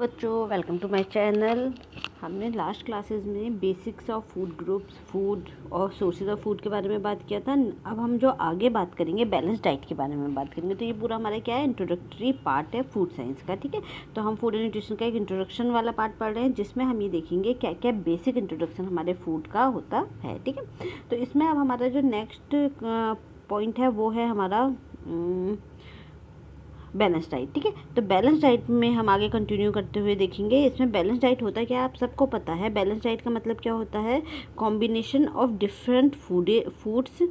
बच्चों, welcome to my channel. हमने last classes में basics of food groups, food और सोर्सेज ऑफ फूड के बारे में बात किया था। अब हम जो आगे बात करेंगे बैलेंस डाइट के बारे में बात करेंगे। तो ये पूरा हमारा क्या है, इंट्रोडक्टरी पार्ट है फूड साइंस का। ठीक है, तो हम फूड एंड न्यूट्रिशन का एक इंट्रोडक्शन वाला पार्ट पढ़ रहे हैं, जिसमें हम ये देखेंगे क्या क्या बेसिक इंट्रोडक्शन हमारे फूड का होता है। ठीक है, तो इसमें अब हमारा जो नेक्स्ट पॉइंट है वो है हमारा बैलेंस डाइट। ठीक है, तो बैलेंस डाइट में हम आगे कंटिन्यू करते हुए देखेंगे। इसमें बैलेंस डाइट होता है क्या, आप सबको पता है। बैलेंस डाइट का मतलब क्या होता है, combination of different foods.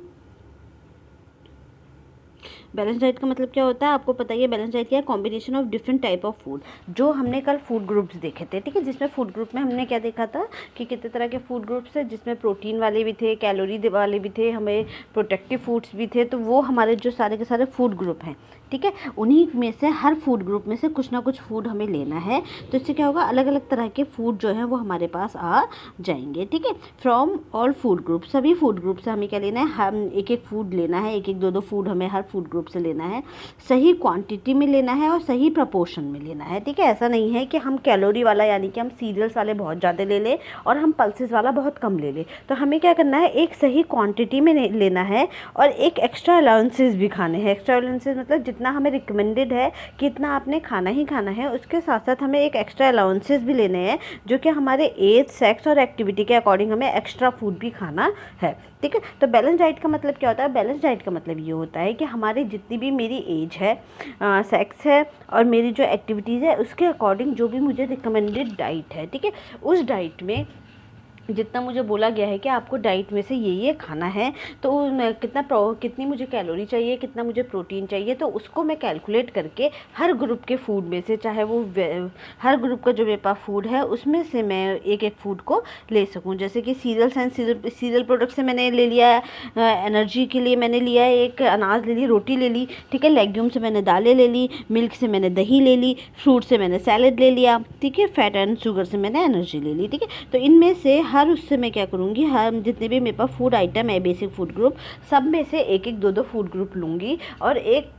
Balance diet का मतलब क्या होता है, आपको पता ही है। बैलेंस डाइट क्या है, combination of different type of food. जो हमने कल फूड ग्रुप्स देखे थे, ठीक है, जिसमें फूड ग्रुप में हमने क्या देखा था कि कितने तरह के फूड ग्रुप्स है, जिसमें प्रोटीन वाले भी थे, कैलोरी वाले भी थे, हमें प्रोटेक्टिव फूड्स भी थे। तो वो हमारे जो सारे के सारे फूड ग्रुप हैं, ठीक है, उन्हीं में से हर फूड ग्रुप में से कुछ ना कुछ फूड हमें लेना है। तो इससे क्या होगा, अलग अलग तरह के फूड जो हैं वो हमारे पास आ जाएंगे। ठीक है, फ्रॉम ऑल फूड ग्रुप, सभी फूड ग्रुप से हमें क्या लेना है, हम एक एक फूड लेना है, एक एक दो दो फूड हमें हर फूड ग्रुप से लेना है। सही क्वांटिटी में लेना है और सही प्रपोर्शन में लेना है। ठीक है, ऐसा नहीं है कि हम कैलोरी वाला यानी कि हम सीरियल्स वाले बहुत ज़्यादा ले लें और हम पल्सेस वाला बहुत कम ले लें। तो हमें क्या करना है, एक सही क्वांटिटी में लेना है और एक एक्स्ट्रा अलाउंसेस भी खाने हैं। एक्स्ट्रा अलाउंसेस मतलब जितना हमें रिकमेंडेड है कि इतना आपने खाना ही खाना है, उसके साथ साथ हमें एक एक्स्ट्रा अलाउंसेस भी लेने हैं, जो कि हमारे एज, सेक्स और एक्टिविटी के अकॉर्डिंग हमें एक्स्ट्रा फूड भी खाना है। ठीक है, तो बैलेंस डाइट का मतलब क्या होता है, बैलेंस डाइट का मतलब ये होता है कि हमारी जितनी भी मेरी एज है, सेक्स है और मेरी जो एक्टिविटीज़ है, उसके अकॉर्डिंग जो भी मुझे रिकमेंडेड डाइट है, ठीक है, उस डाइट में जितना मुझे बोला गया है कि आपको डाइट में से ये खाना है, तो कितनी मुझे कैलोरी चाहिए, कितना मुझे प्रोटीन चाहिए, तो उसको मैं कैलकुलेट करके हर ग्रुप के फूड में से, चाहे वो हर ग्रुप का जो मेरे पास फूड है उसमें से मैं एक एक फूड को ले सकूं। जैसे कि सीरियल्स एंड सीरियल प्रोडक्ट से मैंने ले लिया, एनर्जी के लिए मैंने लिया एक अनाज ले ली, रोटी ले ली। ठीक है, लेग्यूम से मैंने दालें ले ली, मिल्क से मैंने दही ले ली, फ्रूट से मैंने सैलेड ले लिया। ठीक है, फैट एंड शुगर से मैंने एनर्जी ले ली। ठीक है, तो इनमें से हर उससे मैं क्या करूँगी, हर जितने भी मेरे पास फूड आइटम है, बेसिक फूड ग्रुप, सब में से एक एक दो दो फूड ग्रुप लूँगी और एक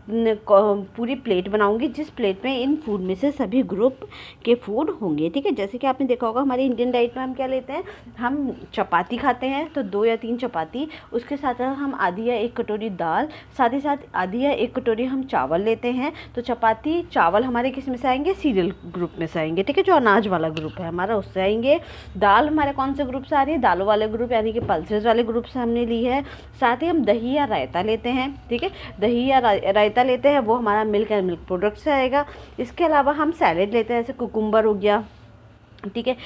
पूरी प्लेट बनाऊँगी, जिस प्लेट में इन फूड में से सभी ग्रुप के फूड होंगे। ठीक है, जैसे कि आपने देखा होगा हमारी इंडियन डाइट में हम क्या लेते हैं, हम चपाती खाते हैं, तो 2 या 3 चपाती, उसके साथ साथ हम आधी या 1 कटोरी दाल, साथ ही साथ आधी या 1 कटोरी हम चावल लेते हैं। तो चपाती चावल हमारे किस में से आएंगे, सीरियल ग्रुप में से आएंगे। ठीक है, जो अनाज वाला ग्रुप है हमारा उससे आएंगे। दाल हमारे कौन से ग्रुप से आ रही है, दालों वाले ग्रुप यानी कि पल्सेस वाले ग्रुप से हमने ली है। साथ ही हम दही या रायता लेते हैं। ठीक है, दही या रायता लेते हैं, वो हमारा मिल्क एंड मिल्क प्रोडक्ट से आएगा। इसके अलावा हम सैलेड लेते हैं, जैसे कुकुम्बर हो गया। ठीक है,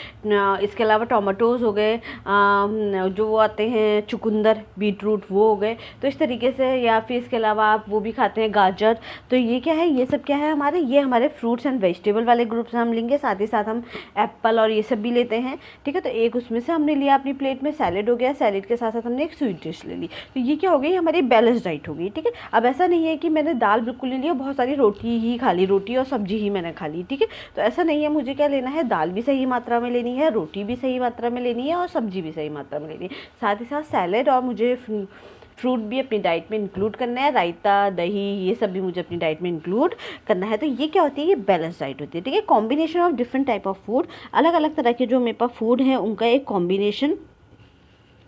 इसके अलावा टोमेटोज़ हो गए, जो वो आते हैं चुकंदर, बीटरूट, वो हो गए। तो इस तरीके से, या फिर इसके अलावा आप वो भी खाते हैं गाजर। तो ये क्या है, ये सब क्या है हमारे, ये हमारे फ्रूट्स एंड वेजिटेबल वाले ग्रुप से हम लेंगे। साथ ही साथ हम एप्पल और ये सब भी लेते हैं। ठीक है, तो एक उसमें से हमने लिया अपनी प्लेट में, सैलेड हो गया, सैलेड के साथ साथ हमने एक स्वीट डिश ले ली। तो ये क्या हो गई, हमारी बैलेंस डाइट हो गई। ठीक है, अब ऐसा नहीं है कि मैंने दाल बिल्कुल नहीं ली और बहुत सारी रोटी ही खा ली, रोटी और सब्जी ही मैंने खा ली। ठीक है, तो ऐसा नहीं है, मुझे क्या लेना है, दाल भी सही मात्रा में लेनी है, रोटी भी सही मात्रा में लेनी है और सब्जी भी सही मात्रा में लेनी है। साथ ही साथ सैलेड और मुझे फ्रूट भी अपनी डाइट में इंक्लूड करना है, रायता, दही, ये सब भी मुझे अपनी डाइट में इंक्लूड करना है। तो ये क्या होती है, ये बैलेंस डाइट होती है। ठीक है, combination of different type of food, अलग अलग तरह के जो मेरे पास फूड है उनका एक कॉम्बिनेशन,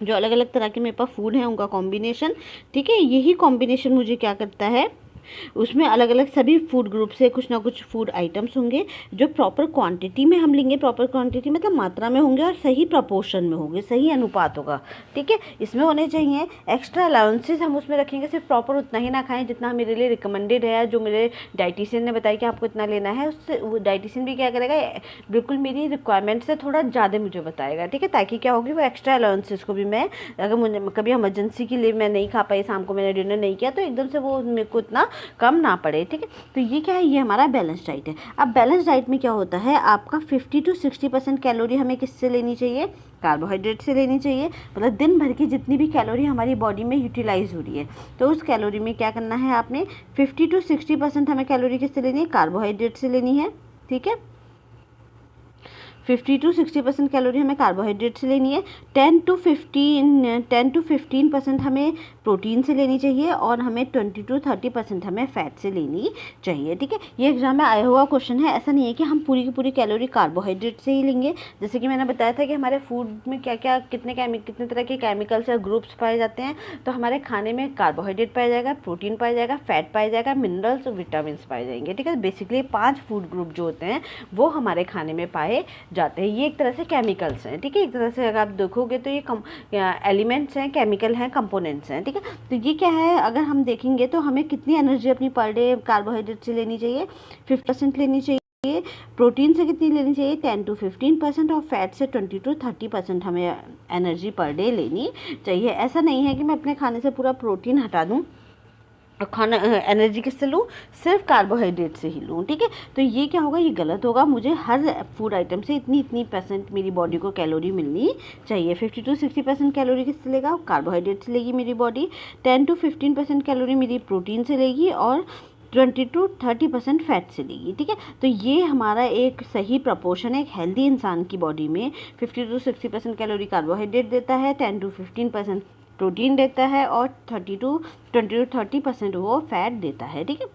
जो अलग अलग तरह के मेरे पास फूड है उनका कॉम्बिनेशन। ठीक है, यही कॉम्बिनेशन मुझे क्या करता है, उसमें अलग अलग सभी फूड ग्रुप से कुछ ना कुछ फूड आइटम्स होंगे, जो प्रॉपर क्वांटिटी में हम लेंगे। प्रॉपर क्वांटिटी मतलब मात्रा में होंगे और सही प्रपोर्शन में होंगे, सही अनुपात होगा। ठीक है, इसमें होने चाहिए। एक्स्ट्रा अलाउंसेस हम उसमें रखेंगे, सिर्फ प्रॉपर उतना ही ना खाएं जितना मेरे लिए रिकमेंडेड है, जो मेरे डाइटिशियन ने बताया कि आपको इतना लेना है। उससे वो डाइटिशियन भी क्या करेगा, बिल्कुल मेरी रिक्वायरमेंट से थोड़ा ज़्यादा मुझे बताएगा। ठीक है, ताकि क्या होगी, वो एक्स्ट्रा अलाउंसेस को भी मैं, अगर मुझे कभी इमरजेंसी के लिए मैं नहीं खा पाई, शाम को मैंने डिनर नहीं किया, तो एकदम से वो मेरे को इतना कम ना पड़े। ठीक है, तो ये क्या है, ये हमारा बैलेंस डाइट है। अब बैलेंस डाइट में क्या होता है, आपका 50 to 60% कैलोरी हमें किससे लेनी चाहिए, कार्बोहाइड्रेट से लेनी चाहिए। मतलब दिन भर की जितनी भी कैलोरी हमारी बॉडी में यूटिलाइज हो रही है, तो उस कैलोरी में क्या करना है, आपने 50 to 60% हमें कैलोरी किससे लेनी है, कार्बोहाइड्रेट से लेनी है। ठीक है, 50-60% कैलोरी हमें कार्बोहाइड्रेट से लेनी है, 10-15% हमें प्रोटीन से लेनी चाहिए और हमें 20-30% हमें फैट से लेनी चाहिए। ठीक है, ये एग्जाम में आया हुआ क्वेश्चन है। ऐसा नहीं है कि हम पूरी की पूरी कैलोरी कार्बोहाइड्रेट से ही लेंगे। जैसे कि मैंने बताया था कि हमारे फूड में क्या क्या कितने तरह के केमिकल्स या ग्रुप्स पाए जाते हैं। तो हमारे खाने में कार्बोहाइड्रेट पाया जाएगा, प्रोटीन पाया जाएगा, फैट पाया जाएगा, मिनरल्स और विटामिन पाए जाएंगे। ठीक है, बेसिकली 5 फूड ग्रुप जो होते हैं वो हमारे खाने में पाए जाते हैं। ये एक तरह से केमिकल्स हैं। ठीक है, एक तरह से अगर आप देखोगे तो ये एलिमेंट्स हैं, केमिकल हैं, कंपोनेंट्स हैं। ठीक है, तो ये क्या है, अगर हम देखेंगे तो हमें कितनी एनर्जी अपनी पर डे कार्बोहाइड्रेट से लेनी चाहिए, 50% लेनी चाहिए। प्रोटीन से कितनी लेनी चाहिए, 10-15%, और फैट से 20-30% हमें एनर्जी पर डे लेनी चाहिए। ऐसा नहीं है कि मैं अपने खाने से पूरा प्रोटीन हटा दूँ, खाना एनर्जी किससे लूँ, सिर्फ कार्बोहाइड्रेट से ही लूँ। ठीक है, तो ये क्या होगा, ये गलत होगा। मुझे हर फूड आइटम से इतनी परसेंट मेरी बॉडी को कैलोरी मिलनी चाहिए। 50-60% कैलोरी किससे लेगा, कार्बोहाइड्रेट से लेगी मेरी बॉडी, 10-15% कैलोरी मेरी प्रोटीन से लेगी और 20-30% फैट से लेगी। ठीक है, तो ये हमारा एक सही प्रपोर्शन है। एक हेल्दी इंसान की बॉडी में 50-60% कैलोरी कार्बोहाइड्रेट देता है, 10-15% प्रोटीन देता है और 20-30% वो फैट देता है। ठीक है,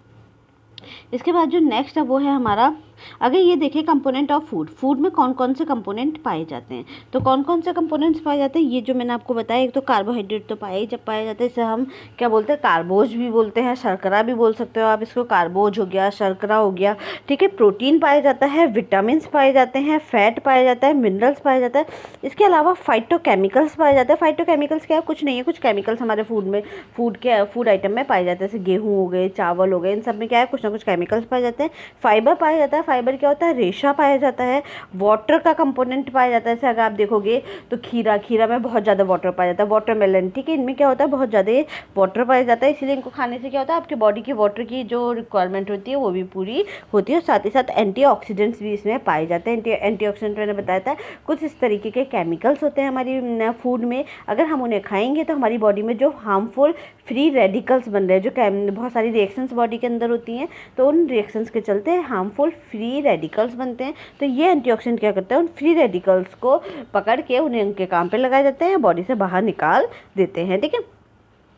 इसके बाद जो नेक्स्ट है वो है हमारा, अगर ये देखें कंपोनेंट ऑफ फूड में कौन कौन से कंपोनेंट पाए जाते हैं। तो कौन कौन से कंपोनेंट्स पाए जाते हैं, ये जो मैंने आपको बताया, एक तो कार्बोहाइड्रेट तो पाए जाते हैं, इसे हम क्या बोलते हैं, कार्बोज भी बोलते हैं, शर्करा भी बोल सकते हो आप इसको, कार्बोज हो गया, शर्करा हो गया। ठीक है, प्रोटीन पाया जाता है, विटामिन पाए जाते हैं, फैट पाया जाता है, मिनरल्स पाया जाता है। इसके अलावा फाइटोकेमिकल्स पाए जाते हैं। फाइटोकेमिकल्स क्या है, कुछ नहीं है, कुछ केमिकल्स हमारे फूड आइटम में पाए जाते हैं, जैसे गेहूँ हो गए, चावल हो गए, इन सब में क्या है, कुछ ना कुछ केमिकल्स पाए जाते हैं। फाइबर पाया जाता है, फाइबर क्या होता है, रेशा पाया जाता है। वाटर का कंपोनेंट पाया जाता है, जैसे अगर आप देखोगे तो खीरा में बहुत ज़्यादा वाटर पाया जाता है, वाटरमेलन। ठीक है, इनमें क्या होता है, बहुत ज़्यादा वाटर पाया जाता है, इसीलिए इनको खाने से क्या होता है, आपकी बॉडी की वाटर की जो रिक्वायरमेंट होती है वो भी पूरी होती है। साथ ही साथ एंटीऑक्सीडेंट्स भी इसमें पाए जाते हैं। एंटीऑक्सीडेंट मैंने बताया था, कुछ इस तरीके के केमिकल्स होते हैं हमारी फूड में, अगर हम उन्हें खाएंगे तो हमारी बॉडी में जो हार्मफुल फ्री रेडिकल्स बन रहे हैं, जो बहुत सारी रिएक्शंस बॉडी के अंदर होती हैं, तो उन रिएक्शंस के चलते हार्मफुल फ्री रेडिकल्स बनते हैं। तो ये एंटीऑक्सीडेंट क्या करते हैं, उन फ्री रेडिकल्स को पकड़ के उन्हें उनके काम पे लगाए जाते हैं, बॉडी से बाहर निकाल देते हैं। ठीक है,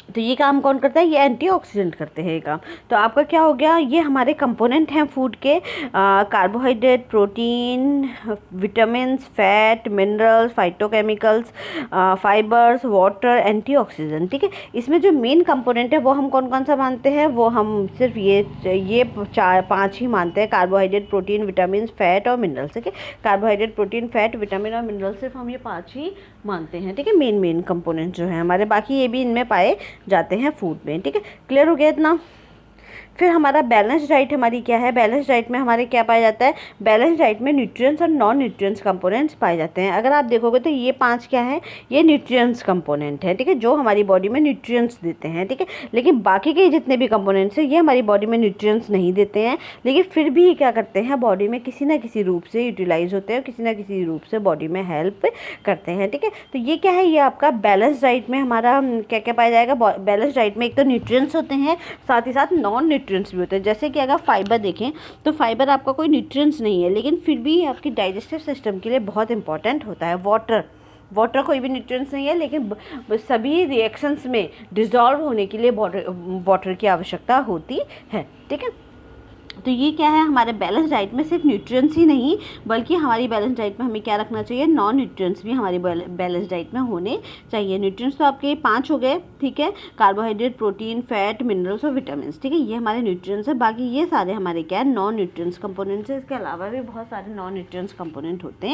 तो ये काम कौन करता है, ये एंटीऑक्सीडेंट करते हैं ये काम। तो आपका क्या हो गया, ये हमारे कंपोनेंट हैं फूड के, carbohydrate, protein, vitamins, fat, minerals, phytochemicals, fibres, water, antioxidant. ठीक है, इसमें जो मेन कंपोनेंट है वो हम कौन कौन सा मानते हैं, वो हम सिर्फ ये 4-5 ही मानते हैं, कार्बोहाइड्रेट, प्रोटीन, विटामिन, फैट और मिनरल्स। ठीक है, कार्बोहाइड्रेट, प्रोटीन, फैट, विटामिन और मिनरल सिर्फ हम ये 5 ही मानते हैं। ठीक है, मेन कंपोनेंट जो है हमारे, बाकी ये भी इनमें पाए जाते हैं फूड में। ठीक है, क्लियर हो गया इतना। फिर हमारा बैलेंस डाइट हमारी क्या है, बैलेंस डाइट में हमारे क्या पाया जाता है, बैलेंस डाइट में न्यूट्रिएंट्स और नॉन न्यूट्रिएंट्स कंपोनेंट्स पाए जाते हैं। अगर आप देखोगे तो ये 5 क्या है, ये न्यूट्रिएंट्स कंपोनेंट है। ठीक है, जो हमारी बॉडी में न्यूट्रिएंट्स देते हैं। ठीक है, लेकिन बाकी के जितने भी कंपोनेंट्स हैं ये हमारी बॉडी में न्यूट्रिएंट्स नहीं देते हैं, लेकिन फिर भी क्या करते हैं, बॉडी में किसी ना किसी रूप से यूटिलाइज होते हैं, किसी ना किसी रूप से बॉडी में हेल्प करते हैं। ठीक है, तो ये क्या है, ये आपका बैलेंस डाइट में हमारा क्या क्या पाया जाएगा। बैलेंस डाइट में एक तो न्यूट्रिएंट्स होते हैं, साथ ही साथ नॉन न्यूट्रिएंट्स भी होते हैं। जैसे कि अगर फाइबर देखें तो फाइबर आपका कोई न्यूट्रिएंट्स नहीं है, लेकिन फिर भी आपकी डाइजेस्टिव सिस्टम के लिए बहुत इंपॉर्टेंट होता है। वाटर कोई भी न्यूट्रिएंट्स नहीं है, लेकिन सभी रिएक्शंस में डिज़ोल्व होने के लिए वाटर की आवश्यकता होती है। ठीक है, तो ये क्या है, हमारे बैलेंस डाइट में सिर्फ न्यूट्रिएंट्स ही नहीं, बल्कि हमारी बैलेंस डाइट में हमें क्या रखना चाहिए, नॉन न्यूट्रिएंट्स भी हमारी बैलेंस डाइट में होने चाहिए। न्यूट्रिएंट्स तो आपके 5 हो गए। ठीक है, कार्बोहाइड्रेट, प्रोटीन, फैट, मिनरल्स और विटामिन। ठीक है, ये हमारे न्यूट्रिएंट्स है। बाकी ये सारे हमारे क्या है, नॉन न्यूट्रिएंट्स कंपोनेंट्स है। इसके अलावा भी बहुत सारे नॉन न्यूट्रिएंट्स कंपोनेंट होते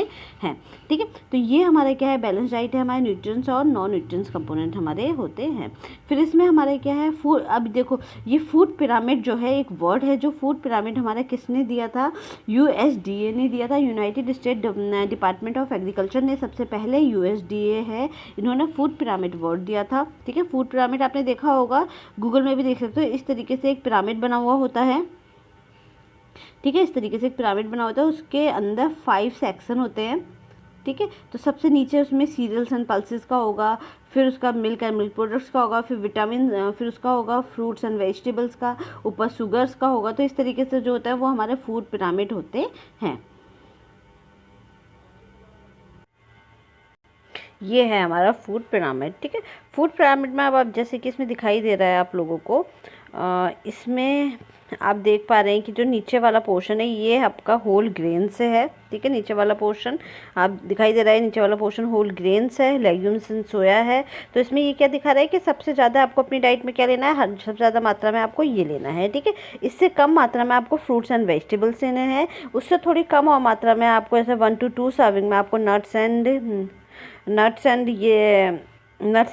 हैं। ठीक है, तो ये हमारे क्या है, बैलेंस डाइट है, हमारे न्यूट्रिएंट्स और नॉन न्यूट्रिएंट्स कंपोनेंट हमारे होते हैं। फिर इसमें हमारे क्या है, फूड। अब देखो, ये फूड पिरामिड जो है एक वर्ड है, जो फूड पिरामिड हमारा किसने दिया था, USDA ने दिया था, United state department of agriculture ने सबसे पहले, USDA है, इन्होंने फूड पिरामिड वर्ड दिया था। ठीक है, फूड पिरामिड आपने देखा होगा, गूगल में भी देख सकते हो, इस तरीके से एक पिरामिड बना हुआ होता है। ठीक है, इस तरीके से एक पिरामिड बना होता है, उसके अंदर 5 सेक्शन होते हैं। ठीक है, तो सबसे नीचे उसमें सीरियल्स एंड पल्सेस का होगा, फिर उसका मिल्क एंड मिल्क प्रोडक्ट्स का होगा, फिर विटामिन, फिर उसका होगा फ्रूट्स एंड वेजिटेबल्स का, ऊपर शुगर्स का होगा। तो इस तरीके से जो होता है वो हमारे फूड पिरामिड होते हैं। ये है हमारा फूड पिरामिड, ठीक है। फूड पिरामिड में अब आप जैसे कि इसमें दिखाई दे रहा है आप लोगों को, इसमें आप देख पा रहे हैं कि जो नीचे वाला पोर्शन है ये आपका होल ग्रेन से है, ठीक है। नीचे वाला पोर्शन आप दिखाई दे रहा है, नीचे वाला पोर्शन होल ग्रेन्स है, लेग्यूम्स एंड सोया है। तो इसमें ये क्या दिखा रहा है कि सबसे ज़्यादा आपको अपनी डाइट में क्या लेना है, सबसे ज़्यादा मात्रा में आपको ये लेना है, ठीक है। इससे कम मात्रा में आपको फ्रूट्स एंड वेजिटेबल्स लेने हैं। उससे थोड़ी कम और मात्रा में आपको ऐसे 1 to 2 सर्विंग में आपको नट्स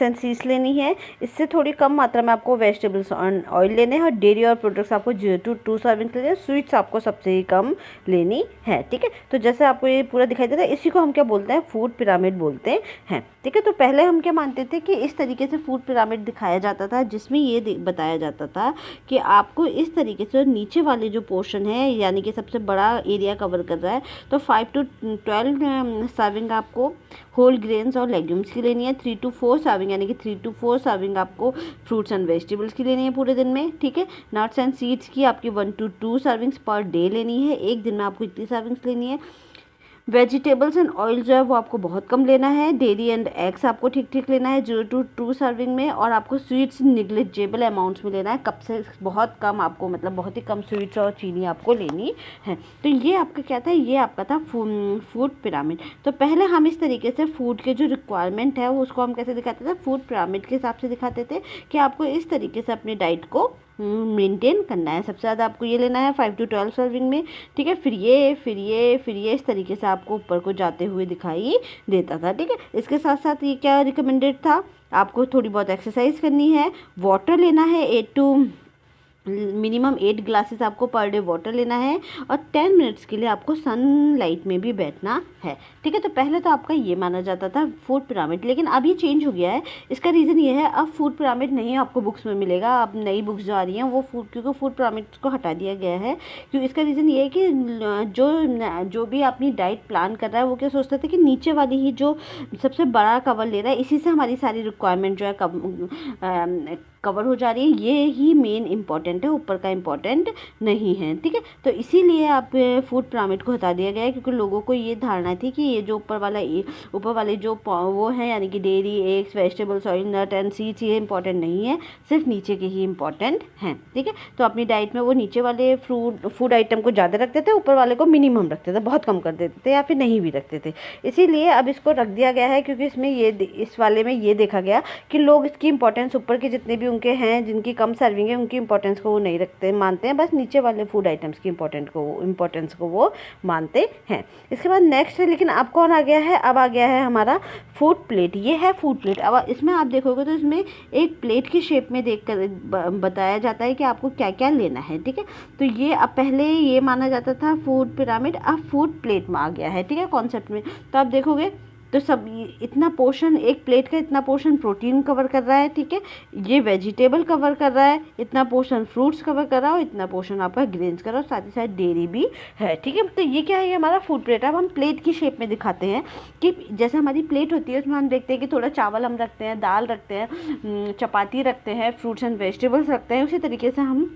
एंड सीड्स लेनी है। इससे थोड़ी कम मात्रा में आपको वेजिटेबल्स ऑयल लेने हैं, और डेयरी और प्रोडक्ट्स आपको 0 to 2 सर्विंग लेने हैं। स्वीट्स आपको सबसे ही कम लेनी है, ठीक है। तो जैसे आपको ये पूरा दिखाई देता है, इसी को हम क्या बोलते हैं, फूड पिरामिड बोलते हैं, ठीक है। तो पहले हम क्या मानते थे कि इस तरीके से फूड पिरामिड दिखाया जाता था, जिसमें ये बताया जाता था कि आपको इस तरीके से नीचे वाले जो पोर्शन है, यानी कि सबसे बड़ा एरिया कवर कर रहा है, तो 5 to 12 सर्विंग आपको होल ग्रेन्स और लेग्यूम्स की लेनी है। 3 to 4 सर्विंग यानी कि 3 to 4 सर्विंग आपको फ्रूट्स एंड वेजिटेबल्स की लेनी है पूरे दिन में, ठीक है। नट्स एंड सीड्स की आपकी 1 to 2 सर्विंग्स पर डे लेनी है, एक दिन में आपको इतनी सर्विंग्स लेनी है। वेजिटेबल्स एंड ऑयल जो है वो आपको बहुत कम लेना है। डेयरी एंड एग्स आपको ठीक ठीक लेना है 0 to 2 सर्विंग में, और आपको स्वीट्स निग्लिजिबल अमाउंट्स में लेना है, कप से बहुत कम आपको, मतलब बहुत ही कम स्वीट्स और चीनी आपको लेनी है। तो ये आपका क्या था, ये आपका था फूड पिरामिड। तो पहले हम इस तरीके से फूड के जो रिक्वायरमेंट है वो उसको हम कैसे दिखाते थे, फूड पिरामिड के हिसाब से दिखाते थे कि आपको इस तरीके से अपनी डाइट को मेंटेन करना है। सबसे ज़्यादा आपको ये लेना है 5 to 12 सर्विंग में, ठीक है। फिर ये इस तरीके से आपको ऊपर को जाते हुए दिखाई देता था, ठीक है। इसके साथ साथ ये क्या रिकमेंडेड था, आपको थोड़ी बहुत एक्सरसाइज करनी है, वाटर लेना है, मिनिमम 8 ग्लासेस आपको पर डे वाटर लेना है, और 10 मिनट्स के लिए आपको सनलाइट में भी बैठना है, ठीक है। तो पहले तो आपका ये माना जाता था फूड पिरामिड, लेकिन अब ये चेंज हो गया है। इसका रीज़न ये है, अब फूड पिरामिड नहीं आपको बुक्स में मिलेगा, अब नई बुक्स जो आ रही हैं वो क्योंकि फूड पिरामिड को हटा दिया गया है। क्योंकि इसका रीज़न ये है कि जो भी अपनी डाइट प्लान कर रहा है वो क्या सोचता था कि नीचे वाली ही जो सबसे बड़ा कवर ले रहा है, इसी से हमारी सारी रिक्वायरमेंट जो है कवर हो जा रही है, ये ही मेन इंपॉर्टेंट है, ऊपर का इंपॉर्टेंट नहीं है, ठीक है। तो इसीलिए आप फूड पिरामिड को हटा दिया गया है, क्योंकि लोगों को ये धारणा थी कि ये जो ऊपर वाले जो वो है, यानी कि dairy, eggs, vegetables, oil, nut and seeds, ये इंपॉर्टेंट नहीं है, सिर्फ नीचे के ही इंपॉर्टेंट हैं, ठीक है। तो अपनी डाइट में वो नीचे वाले फूड आइटम को ज़्यादा रखते थे, ऊपर वाले को मिनिमम रखते थे, बहुत कम कर देते थे या फिर नहीं भी रखते थे। इसीलिए अब इसको रख दिया गया है, क्योंकि इसमें इस वाले में ये देखा गया कि लोग इसकी इंपॉर्टेंस, ऊपर के जितने भी उनके हैं जिनकी कम सर्विंग है, उनकी इंपॉर्टेंस को वो नहीं रखते, मानते हैं, बस नीचे वाले फूड आइटम्स की इंपॉर्टेंस को वो मानते हैं। इसके बाद नेक्स्ट है, लेकिन अब कौन आ गया है, अब आ गया है हमारा फूड प्लेट। ये है फूड प्लेट। अब इसमें आप देखोगे तो इसमें एक प्लेट की शेप में देख कर बताया जाता है कि आपको क्या क्या लेना है, ठीक है। तो ये अब पहले ये माना जाता था फूड पिरामिड, अब फूड प्लेट में आ गया है, ठीक है, कॉन्सेप्ट में। तो आप देखोगे तो सब इतना पोर्शन, एक प्लेट का इतना पोर्शन प्रोटीन कवर कर रहा है, ठीक है, ये वेजिटेबल कवर कर रहा है, इतना पोर्शन फ्रूट्स कवर कर रहा है, और इतना पोर्शन आपका ग्रेन्स कर रहा है, और साथ ही साथ डेयरी भी है, ठीक है। तो ये क्या है, ये हमारा फूड प्लेट। अब हम प्लेट की शेप में दिखाते हैं कि जैसे हमारी प्लेट होती है उसमें हम देखते हैं कि थोड़ा चावल हम रखते हैं, दाल रखते हैं, चपाती रखते हैं, फ्रूट्स एंड वेजिटेबल्स रखते हैं। उसी तरीके से हम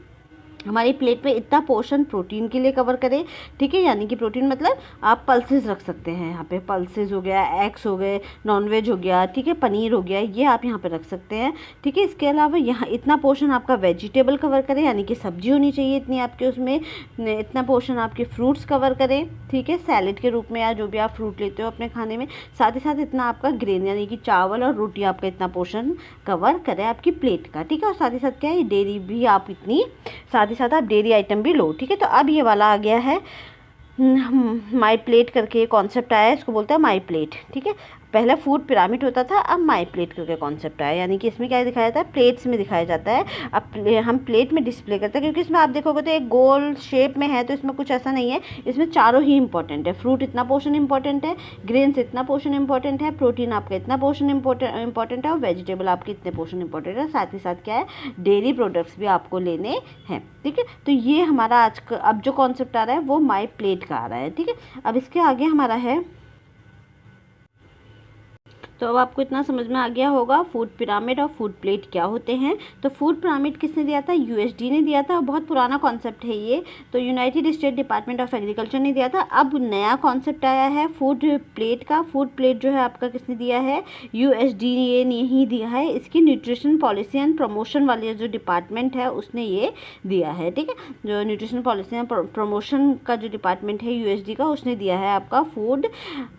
हमारी प्लेट में इतना पोर्शन प्रोटीन के लिए कवर करें, ठीक है। यानी कि प्रोटीन मतलब आप पल्सेस रख सकते हैं, यहाँ पे पल्सेस हो गया, एग्स हो गए, नॉनवेज हो गया, ठीक है, पनीर हो गया, ये आप यहाँ पे रख सकते हैं, ठीक है। इसके अलावा यहाँ इतना पोर्शन आपका वेजिटेबल कवर करें, यानी कि सब्जी होनी चाहिए इतनी आपके उसमें, इतना पोर्शन आपके फ्रूट्स कवर करें, ठीक है, सैलेड के रूप में या जो भी आप फ्रूट लेते हो अपने खाने में। साथ ही साथ इतना आपका ग्रेन यानी कि चावल और रोटी आपका इतना पोर्शन कवर करें आपकी प्लेट का, ठीक है। और साथ ही साथ क्या है, डेयरी भी आप इतनी, साथ ही साथ आप डेयरी आइटम भी लो, ठीक है। तो अब ये वाला आ गया है माई प्लेट करके कॉन्सेप्ट आया है, इसको बोलते हैं माई प्लेट, ठीक है। पहले फूड पिरामिड होता था, अब माई प्लेट करके कॉन्सेप्ट आया, यानी कि इसमें क्या दिखाया जाता है, प्लेट्स में दिखाया जाता है। अब हम प्लेट में डिस्प्ले करते हैं, क्योंकि इसमें आप देखोगे तो एक गोल शेप में है, तो इसमें कुछ ऐसा नहीं है, इसमें चारों ही इंपॉर्टेंट है। फ्रूट इतना पोर्शन इंपॉर्टेंट है, ग्रेन्स इतना पोर्शन इंपॉर्टेंट है, प्रोटीन आपका इतना पोर्शन इंपॉर्टेंट है, और वेजिटेबल आपके इतने पोर्शन इंपॉर्टेंट है। साथ ही साथ क्या है, डेयरी प्रोडक्ट्स भी आपको लेने हैं, ठीक है। तो ये हमारा आज का अब जो कॉन्सेप्ट आ रहा है वो माई प्लेट का आ रहा है, ठीक है। अब इसके आगे हमारा है, तो अब आपको इतना समझ में आ गया होगा फूड पिरामिड और फूड प्लेट क्या होते हैं। तो फूड पिरामिड किसने दिया था? यूएसडी ने दिया था। बहुत पुराना कॉन्सेप्ट है ये, तो United state department of agriculture ने दिया था। अब नया कॉन्सेप्ट आया है फूड प्लेट का। फूड प्लेट जो है आपका किसने दिया है? यूएसडी ने ही दिया है। इसकी न्यूट्रिशन पॉलिसी एंड प्रमोशन वाले जो डिपार्टमेंट है उसने ये दिया है, ठीक है। जो न्यूट्रिशन पॉलिसी एंड प्रमोशन का जो डिपार्टमेंट है यूएसडी का, उसने दिया है आपका फूड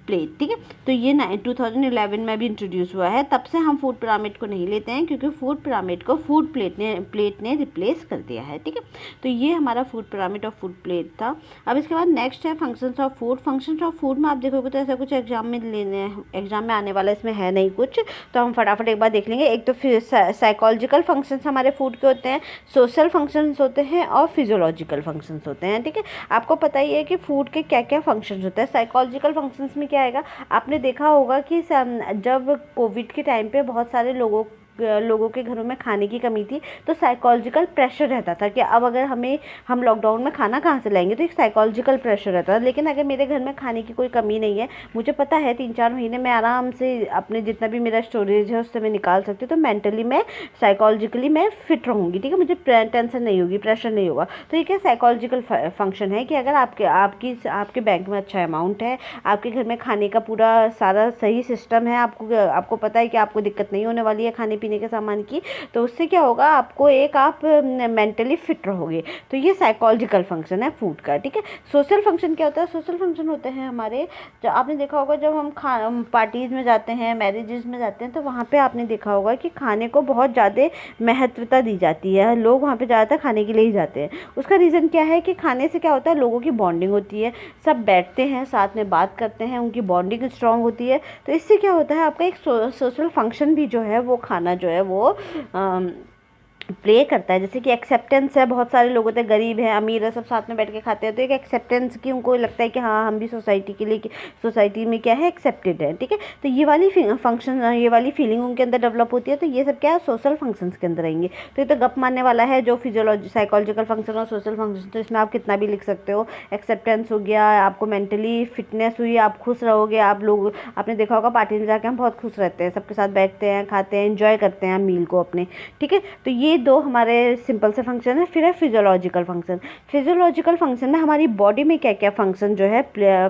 प्लेट, ठीक है। तो ये 2011 में भी इंट्रोड्यूस हुआ है। तब से हम फूड पिरामिड को नहीं लेते हैं, क्योंकि फूड पिरामिड को फूड प्लेट ने रिप्लेस कर दिया है, ठीक है। तो ये हमारा फूड पिरामिड और फूड प्लेट था। अब इसके बाद नेक्स्ट है functions of food. Functions of food में आप देखोगे तो ऐसा कुछ एग्जाम में आने वाला इसमें है नहीं कुछ, तो हम फटाफट एक बार देख लेंगे। एक तो साइकोलॉजिकल फंक्शंस हमारे फूड के होते हैं, सोशल फंक्शंस होते हैं और फिजियोलॉजिकल फंक्शंस होते हैं, ठीक है। आपको पता ही है कि फूड के क्या क्या फंक्शंस होते हैं। साइकोलॉजिकल फंक्शंस में क्या आएगा? आपने देखा होगा कि जब कोविड के टाइम पे बहुत सारे लोगों के घरों में खाने की कमी थी, तो साइकोलॉजिकल प्रेशर रहता था कि अब अगर हम लॉकडाउन में खाना कहाँ से लाएंगे, तो एक साइकोलॉजिकल प्रेशर रहता था। लेकिन अगर मेरे घर में खाने की कोई कमी नहीं है, मुझे पता है 3-4 महीने में आराम से अपने जितना भी मेरा स्टोरेज है उससे मैं निकाल सकती हूँ, तो मेंटली मैं साइकोलॉजिकली मैं फिट रहूँगी, ठीक है। मुझे टेंशन नहीं होगी, प्रेशर नहीं होगा। तो ये क्या साइकोलॉजिकल फंक्शन है कि अगर आपके बैंक में अच्छा अमाउंट है, आपके घर में खाने का पूरा सारा सही सिस्टम है, आपको पता है कि आपको दिक्कत नहीं होने वाली है खाने पीने के सामान की, तो उससे क्या होगा? आप मेंटली फिट रहोगे। तो ये साइकोलॉजिकल फंक्शन है फूड का, ठीक है। सोशल फंक्शन क्या होता है? सोशल फंक्शन होते हैं हमारे, जो आपने देखा होगा जब हम पार्टीज में जाते हैं, मैरिजेस में जाते हैं, तो वहाँ पे आपने देखा होगा कि खाने को बहुत ज़्यादा महत्वता दी जाती है। लोग वहाँ पे ज़्यादातर खाने के लिए ही जाते हैं। उसका रीज़न क्या है कि खाने से क्या होता है? लोगों की बॉन्डिंग होती है, सब बैठते हैं, साथ में बात करते हैं, उनकी बॉन्डिंग स्ट्रांग होती है। तो इससे क्या होता है? आपका एक सोशल फंक्शन भी जो है वो खाना जो है वो प्ले करता है। जैसे कि एक्सेप्टेंस है, बहुत सारे लोग होते हैं, गरीब है अमीर है, सब साथ में बैठ के खाते हैं, तो एक एक्सेप्टेंस की उनको लगता है कि हाँ हम भी सोसाइटी में क्या है, एक्सेप्टेड है, ठीक है। तो ये वाली फीलिंग उनके अंदर डेवलप होती है। तो ये सब क्या है? सोशल फंक्शंस के अंदर आएंगे। तो ये तो गप मारने वाला है जो साइकोलॉजिकल फंक्शन और सोशल फंक्शन, तो इसमें आप कितना भी लिख सकते हो। एक्सेप्टेंस हो गया, आपको मेंटली फिटनेस हुई, आप खुश रहोगे। आपने देखा होगा पार्टी में जाकर हम बहुत खुश रहते हैं, सबके साथ बैठते हैं, खाते हैं, एंजॉय करते हैं मील को अपने, ठीक है। तो ये दो हमारे सिंपल से फंक्शन है। फिर है फिजियोलॉजिकल फंक्शन। फिजियोलॉजिकल फंक्शन में हमारी बॉडी में क्या क्या फंक्शन जो है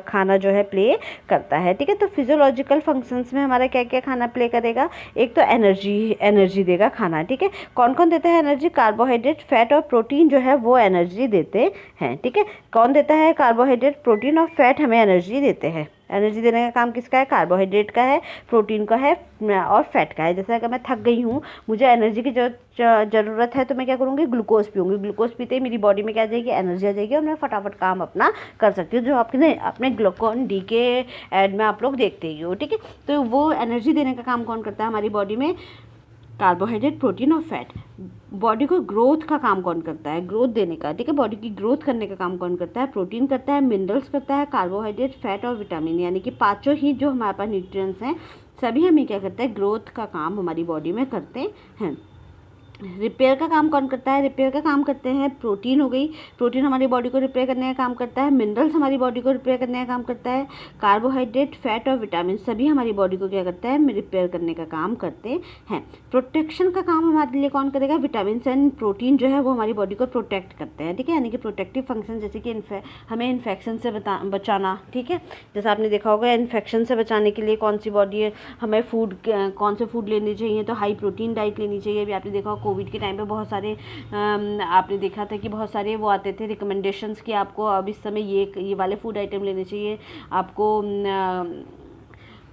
खाना जो है प्ले करता है, ठीक है। तो फिजियोलॉजिकल फंक्शंस में हमारा क्या क्या खाना प्ले करेगा? एक तो एनर्जी देगा खाना, ठीक है। कौन कौन देता है एनर्जी? कार्बोहाइड्रेट, फैट और प्रोटीन जो है वो एनर्जी देते हैं, ठीक है। कौन देता है? कार्बोहाइड्रेट, प्रोटीन और फैट हमें एनर्जी देते हैं। एनर्जी देने का काम किसका है? कार्बोहाइड्रेट का है, प्रोटीन का है और फैट का है। जैसे अगर मैं थक गई हूँ, मुझे एनर्जी की ज़रूरत है, तो मैं क्या करूँगी? ग्लूकोज पीऊँगी। ग्लूकोज पीते ही मेरी बॉडी में क्या आ जाएगी? एनर्जी आ जाएगी और मैं फटाफट काम अपना कर सकती हूँ, जो अपने ग्लूकोन डी के ऐड में आप लोग देखते ही हो, ठीक है। तो वो एनर्जी देने का काम कौन करता है हमारी बॉडी में? कार्बोहाइड्रेट, प्रोटीन और फैट। बॉडी को ग्रोथ का काम कौन करता है? ग्रोथ देने का, ठीक है। बॉडी की ग्रोथ करने का काम कौन करता है? प्रोटीन करता है, मिनरल्स करता है, कार्बोहाइड्रेट, फैट और विटामिन, यानी कि पांचों ही जो हमारे पास न्यूट्रिएंट्स हैं, सभी हमें क्या करते हैं? ग्रोथ का काम हमारी बॉडी में करते हैं। रिपेयर का काम कौन करता है? रिपेयर का काम करते हैं प्रोटीन हो गई, प्रोटीन हमारी बॉडी को रिपेयर करने का काम करता है। मिनरल्स हमारी बॉडी को रिपेयर करने का काम करता है। कार्बोहाइड्रेट, फैट और विटामिन सभी हमारी बॉडी को क्या करता है? रिपेयर करने का काम करते हैं। प्रोटेक्शन का काम हमारे लिए कौन करेगा? विटामिन एंड प्रोटीन जो है वो हमारी बॉडी को प्रोटेक्ट करते हैं, ठीक है। यानी कि प्रोटेक्टिव फंक्शन, जैसे कि हमें इन्फेक्शन से बचाना, ठीक है। जैसे आपने देखा होगा इन्फेक्शन से बचाने के लिए कौन सी बॉडी है, हमें कौन से फूड लेने चाहिए? तो हाई प्रोटीन डाइट लेनी चाहिए। अभी आपने देखा कोविड के टाइम पे बहुत सारे आपने देखा था कि बहुत सारे वो आते थे रिकमेंडेशंस कि आपको अब इस समय ये वाले फूड आइटम लेने चाहिए, आपको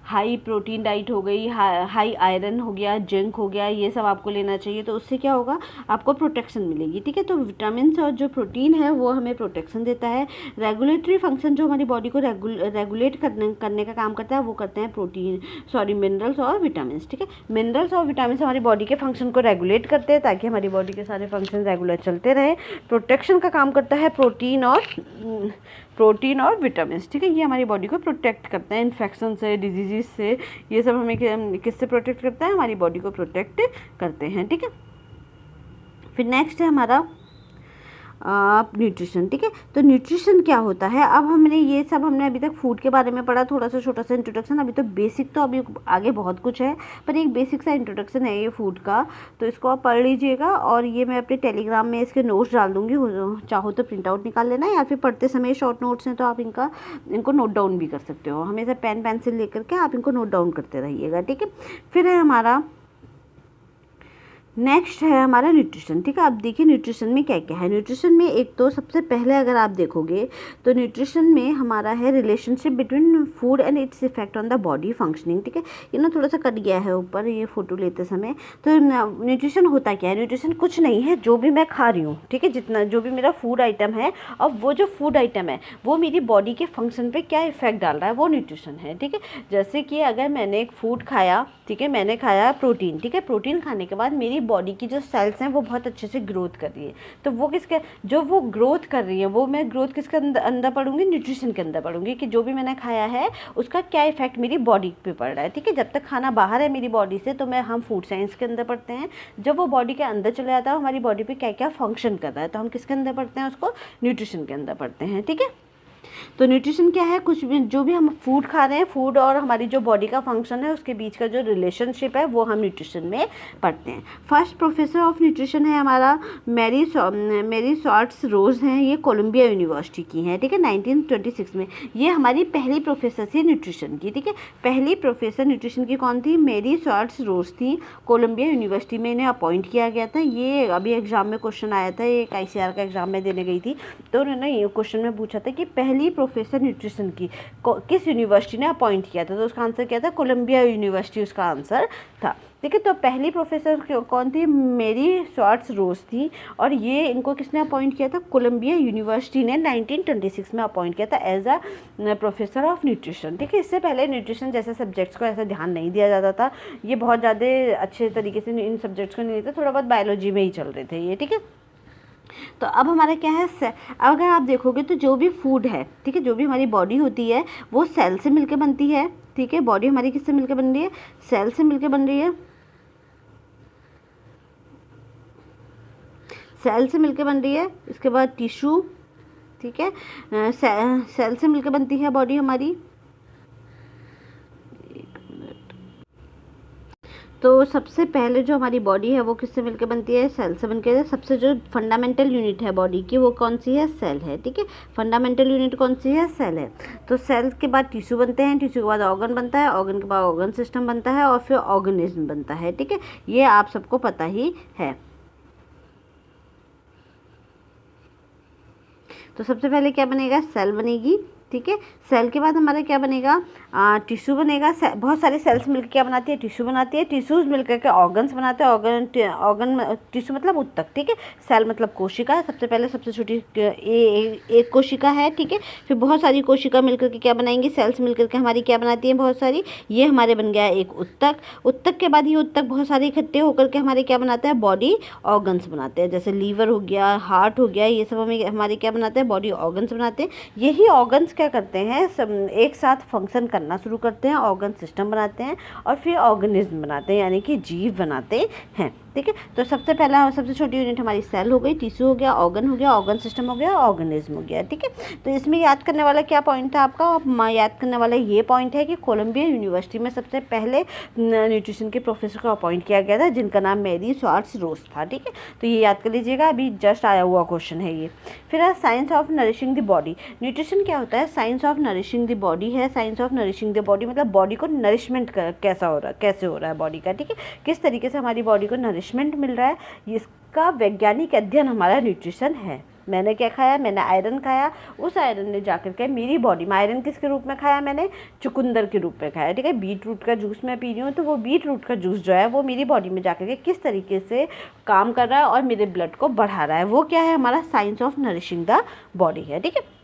हाई प्रोटीन डाइट हो गई, हाई आयरन हो गया, जिंक हो गया, ये सब आपको लेना चाहिए। तो उससे क्या होगा? आपको प्रोटेक्शन मिलेगी, ठीक है। तो विटामिन और जो प्रोटीन है वो हमें प्रोटेक्शन देता है। रेगुलेटरी फंक्शन जो हमारी बॉडी को रेगुलेट करने का काम करता है वो करते हैं मिनरल्स और विटामिन, ठीक है। मिनरल्स और विटामिन हमारी बॉडी के फंक्शन को रेगुलेट करते हैं ताकि हमारी बॉडी के सारे फंक्शन रेगुलर चलते रहे। प्रोटेक्शन का काम करता है प्रोटीन और विटामिन, ठीक है। ये हमारी बॉडी को प्रोटेक्ट करते हैं इन्फेक्शन से, डिजीज़ से। ये सब हमें किससे प्रोटेक्ट करता है? हमारी बॉडी को प्रोटेक्ट करते हैं, ठीक है। फिर नेक्स्ट है हमारा न्यूट्रिशन, ठीक है। तो न्यूट्रिशन क्या होता है, अब हमने अभी तक फूड के बारे में पढ़ा, थोड़ा सा छोटा सा इंट्रोडक्शन। अभी तो बेसिक, तो अभी आगे बहुत कुछ है, पर एक बेसिक सा इंट्रोडक्शन है ये फूड का, तो इसको आप पढ़ लीजिएगा। और ये मैं अपने टेलीग्राम में इसके नोट्स डाल दूँगी, चाहो तो प्रिंट आउट निकाल लेना, या फिर पढ़ते समय शॉर्ट नोट्स हैं तो आप इनको नोट डाउन भी कर सकते हो। हमेशा पेन पेंसिल लेकर के आप इनको नोट डाउन करते रहिएगा, ठीक है। फिर है हमारा नेक्स्ट है हमारा न्यूट्रिशन, ठीक है। अब देखिए न्यूट्रिशन में क्या क्या है। न्यूट्रिशन में एक तो सबसे पहले अगर आप देखोगे तो न्यूट्रिशन में हमारा है relationship between food and its effect on the body functioning, ठीक है। ये ना थोड़ा सा कट गया है ऊपर ये फ़ोटो लेते समय। तो न्यूट्रिशन होता क्या है, न्यूट्रिशन कुछ नहीं है, जो भी मैं खा रही हूँ, ठीक है, जितना जो भी मेरा फूड आइटम है, और वो जो फूड आइटम है वो मेरी बॉडी के फंक्शन पर क्या इफेक्ट डाल रहा है, वो न्यूट्रिशन है, ठीक है। जैसे कि अगर मैंने एक फूड खाया, ठीक है, मैंने खाया प्रोटीन, ठीक है, प्रोटीन खाने के बाद मेरी बॉडी की जो सेल्स हैं वो बहुत अच्छे से ग्रोथ कर रही है, तो वो किसके, जो वो ग्रोथ कर रही है, वो मैं ग्रोथ किसके अंदर पढ़ूंगी, न्यूट्रिशन के अंदर पढ़ूंगी, कि जो भी मैंने खाया है उसका क्या इफेक्ट मेरी बॉडी पे पड़ रहा है, ठीक है। जब तक खाना बाहर है मेरी बॉडी से तो हम फूड साइंस के अंदर पढ़ते हैं। जब वो बॉडी के अंदर चले जाता है हमारी बॉडी पे क्या क्या फंक्शन कर रहा है, तो हम किसके अंदर पढ़ते हैं, उसको न्यूट्रिशन के अंदर पढ़ते हैं, ठीक है। तो न्यूट्रिशन क्या है, कुछ भी जो भी हम फूड खा रहे हैं, फूड और हमारी जो बॉडी का फंक्शन है उसके बीच का जो रिलेशनशिप है वो हम न्यूट्रिशन में पढ़ते हैं। फर्स्ट प्रोफेसर ऑफ न्यूट्रिशन है हमारा मैरी शॉर्ट्स रोज हैं, ये कोलंबिया यूनिवर्सिटी की हैं, ठीक है, 1926 में। ये हमारी पहली प्रोफेसर थी न्यूट्रिशन की, ठीक है। पहली प्रोफेसर न्यूट्रिशन की कौन थी, मैरी शॉर्ट्स रोज थी, कोलंबिया यूनिवर्सिटी में इन्हें अपॉइंट किया गया था। ये अभी एग्जाम में क्वेश्चन आया था, एक ICAR का एग्जाम में देने गई थी, तो उन्होंने ये क्वेश्चन में पूछा था कि पहली प्रोफेसर न्यूट्रिशन की किस यूनिवर्सिटी ने अपॉइंट किया था, तो उसका आंसर क्या था, कोलंबिया यूनिवर्सिटी उसका आंसर था, ठीक है। तो पहली प्रोफेसर कौन थी, मैरी शॉर्ट्स रोज थी, और ये इनको किसने अपॉइंट किया था, कोलंबिया यूनिवर्सिटी ने 1926 में अपॉइंट किया था as a professor of nutrition, ठीक है। इससे पहले न्यूट्रिशन जैसे सब्जेक्ट्स को ऐसा ध्यान नहीं दिया जाता था, ये बहुत ज़्यादा अच्छे तरीके से इन सब्जेक्ट्स को नहीं लेते, थोड़ा बहुत बायोलॉजी में ही चल रहे थे ये, ठीक है। तो अब हमारा क्या है, अब अगर आप देखोगे तो जो भी फूड है, ठीक है, जो भी हमारी बॉडी होती है वो सेल से मिलकर बनती है, ठीक है। बॉडी हमारी किससे मिलकर बन रही है, सेल से मिलकर बन रही है, सेल से मिलकर बन रही है। इसके बाद टिश्यू, ठीक है, सेल से मिलकर बनती है बॉडी हमारी। तो सबसे पहले जो हमारी बॉडी है वो किससे मिलकर बनती है, सेल से बनकर। सबसे जो फंडामेंटल यूनिट है बॉडी की वो कौन सी है, सेल है, ठीक है। फंडामेंटल यूनिट कौन सी है, सेल है। तो सेल के बाद टिश्यू बनते हैं, टिश्यू के बाद ऑर्गन बनता है, ऑर्गन के बाद ऑर्गन सिस्टम बनता है, और फिर ऑर्गेनिज्म बनता है, ठीक है। ये आप सबको पता ही है। तो सबसे पहले क्या बनेगा, सेल बनेगी, ठीक है। सेल के बाद हमारा क्या बनेगा, टिश्यू बनेगा। बहुत सारे सेल्स मिलकर क्या बनाती है, टिश्यू बनाती है। टिश्यूज मिलकर के ऑर्गन्स बनाते हैं, ऑर्गन टिश्यू मतलब उत्तक, ठीक है। सेल मतलब कोशिका, सबसे पहले सबसे छोटी एक कोशिका है, ठीक है। फिर बहुत सारी कोशिका मिलकर के क्या बनाएंगी, सेल्स मिलकर के हमारी क्या बनाती हैं, बहुत सारी, ये हमारे बन गया एक उत्तक। उत्तक के बाद ये उत्तक बहुत सारे इकट्ठे होकर के हमारे क्या बनाते हैं, बॉडी ऑर्गन्स बनाते हैं। जैसे लीवर हो गया, हार्ट हो गया, ये सब हमारे क्या बनाते हैं, बॉडी ऑर्गन्स बनाते हैं। यही ऑर्गन्स क्या करते हैं, सब एक साथ फंक्शन करना शुरू करते हैं, ऑर्गन सिस्टम बनाते हैं, और फिर ऑर्गेनिज्म बनाते हैं, यानी कि जीव बनाते हैं, ठीक है। तो सबसे पहला सबसे छोटी यूनिट हमारी सेल हो गई, टिश्यू हो गया, ऑर्गन हो गया, ऑर्गन सिस्टम हो गया, ऑर्गेनिज्म हो गया, ठीक है। तो इसमें याद करने वाला क्या पॉइंट था आपका, याद करने वाला ये पॉइंट है कि कोलंबिया यूनिवर्सिटी में सबसे पहले न्यूट्रिशन के प्रोफेसर को अपॉइंट किया गया था, जिनका नाम मैरी शॉर्ट्स रोज था, ठीक है। तो ये याद कर लीजिएगा, अभी जस्ट आया हुआ क्वेश्चन है ये। फिर है science of nourishing the body. Nutrition क्या होता है, science of nourishing the body है। Science of nourishing the body मतलब बॉडी को नरिशमेंट कैसे हो रहा है बॉडी का, ठीक है, किस तरीके से हमारी बॉडी को नरिशमेंट मिल रहा है, इसका वैज्ञानिक अध्ययन हमारा न्यूट्रिशन है। मैंने क्या खाया, मैंने आयरन खाया, उस आयरन ने जाकर के मेरी बॉडी में, आयरन किसके रूप में खाया, मैंने चुकंदर के रूप में खाया, ठीक है। बीट रूट का जूस मैं पी रही हूँ, तो वो बीट रूट का जूस जो है वो मेरी बॉडी में जाकर के किस तरीके से काम कर रहा है और मेरे ब्लड को बढ़ा रहा है, वो क्या है, हमारा science of nourishing the body है, ठीक है।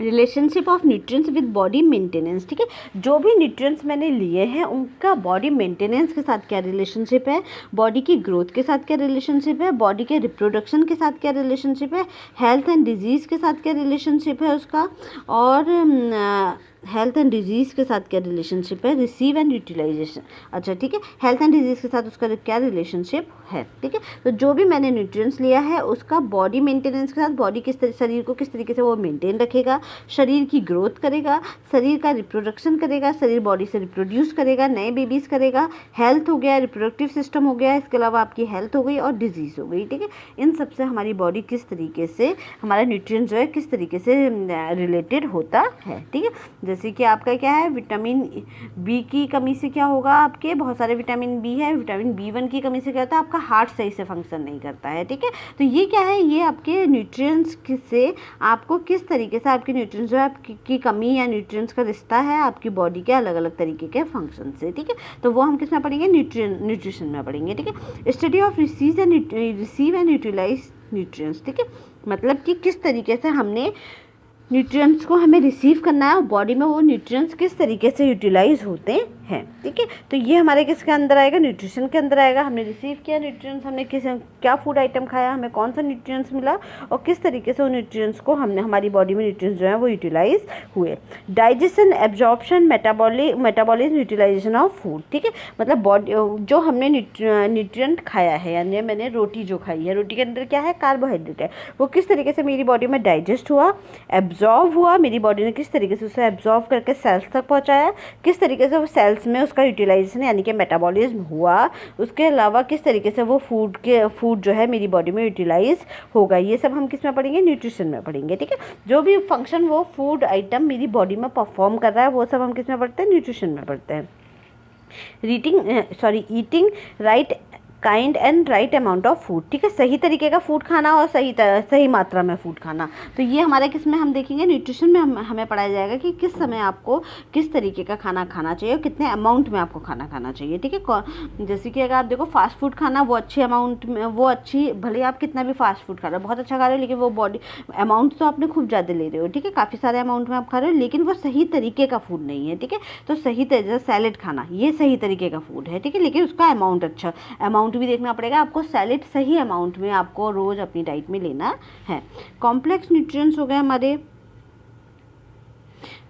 Relationship of nutrients with body maintenance, ठीक है। जो भी न्यूट्रिएंट्स मैंने लिए हैं उनका बॉडी मेंटेनेंस के साथ क्या रिलेशनशिप है, बॉडी की ग्रोथ के साथ क्या रिलेशनशिप है, बॉडी के रिप्रोडक्शन के साथ क्या रिलेशनशिप है, हेल्थ एंड डिजीज़ के साथ क्या रिलेशनशिप है उसका, और हेल्थ एंड डिजीज़ के साथ क्या रिलेशनशिप है, रिसीव एंड यूटिलाइजेशन। अच्छा ठीक है, हेल्थ एंड डिजीज़ के साथ उसका क्या रिलेशनशिप है, ठीक है। तो जो भी मैंने न्यूट्रिएंट्स लिया है उसका बॉडी मेंटेनेंस के साथ बॉडी शरीर को किस तरीके से वो मेंटेन रखेगा, शरीर की ग्रोथ करेगा, शरीर का रिप्रोडक्शन करेगा, शरीर बॉडी से रिप्रोड्यूस करेगा, नए बेबीज़ करेगा, हेल्थ हो गया, रिप्रोडक्टिव सिस्टम हो गया, इसके अलावा आपकी हेल्थ हो गई और डिजीज़ हो गई, ठीक है। इन सब से हमारी बॉडी किस तरीके से, हमारा न्यूट्रिएंट जो है किस तरीके से रिलेटेड होता है, ठीक है। जैसे कि आपका क्या है, विटामिन बी की कमी से क्या होगा, आपके बहुत सारे विटामिन बी है, विटामिन B1 की कमी से क्या होता है, आपका हार्ट सही से फंक्शन नहीं करता है, ठीक है। तो ये क्या है, ये आपके न्यूट्रिएंट्स से आपको किस तरीके से आपके न्यूट्रिएंट्स जो है आपकी कमी या न्यूट्रिएंट्स का रिश्ता है आपकी बॉडी के अलग अलग तरीके के फंक्शन से, ठीक है। तो वो हम किस में पढ़ेंगे, न्यूट्रिशन में पढ़ेंगे, ठीक है। Study of receive and utilise nutrients, ठीक है। मतलब कि किस तरीके से हमने न्यूट्रिएंट्स को हमें रिसीव करना है और बॉडी में वो न्यूट्रिएंट्स किस तरीके से यूटिलाइज होते हैं, ठीक है। तो ये हमारे किसके अंदर आएगा, न्यूट्रिशन के अंदर आएगा। हमने रिसीव किया न्यूट्रिएंट्स, हमने क्या फूड आइटम खाया, हमें कौन सा न्यूट्रिएंट्स मिला और किस तरीके से उन न्यूट्रिएंट्स को हमने हमारी बॉडी में न्यूट्रिएंट्स जो है वो यूटिलाइज हुए। Digestion, absorption, metabolism, utilisation of food, ठीक है। मतलब बॉडी जो हमने न्यूट्रिएंट खाया है, यानी मैंने रोटी जो खाई है, रोटी के अंदर क्या है, कार्बोहाइड्रेट है, वो किस तरीके से मेरी बॉडी में डाइजेस्ट हुआ, एब्जॉर्व हुआ, मेरी बॉडी ने किस तरीके से उसे एब्जॉर्व करके सेल्स तक पहुंचाया, किस तरीके से वो सेल्स में उसका यूटिलाइजेशन यानी कि मेटाबॉलिज्म हुआ, उसके अलावा किस तरीके से वो फूड जो है मेरी बॉडी में यूटिलाइज होगा। ये सब हम किस में पढ़ेंगे, न्यूट्रिशन में पढ़ेंगे, ठीक है। जो भी फंक्शन वो फूड आइटम मेरी बॉडी में परफॉर्म कर रहा है वो सब हम किस में पढ़ते हैं, न्यूट्रिशन में पढ़ते हैं। Eating right kind and right amount of food, ठीक है। सही तरीके का फूड खाना और सही मात्रा में फूड खाना। तो ये हमारे किस में हम देखेंगे, न्यूट्रिशन में हमें पढ़ाया जाएगा कि किस समय आपको किस तरीके का खाना खाना चाहिए और कितने अमाउंट में आपको खाना खाना चाहिए, ठीक है। जैसे कि अगर आप देखो फास्ट फूड खाना, वो अच्छे अमाउंट में, वो अच्छी, भले आप कितना भी फास्ट फूड खा रहे हो, बहुत अच्छा खा रहे हो, लेकिन वो बॉडी अमाउंट तो आपने खूब ज़्यादा ले रहे हो, ठीक है, काफ़ी सारे अमाउंट में आप खा रहे हो, लेकिन वो सही तरीके का फूड नहीं है, ठीक है। तो सही तरीके से सैलेड खाना, ये सही तरीके का फूड है, ठीक है, लेकिन उसका अमाउंट अच्छा, अमाउंट भी देखना पड़ेगा आपको। सैलेड सही अमाउंट में आपको रोज अपनी डाइट में लेना है। कॉम्प्लेक्स न्यूट्रिएंट्स हो गए हमारे,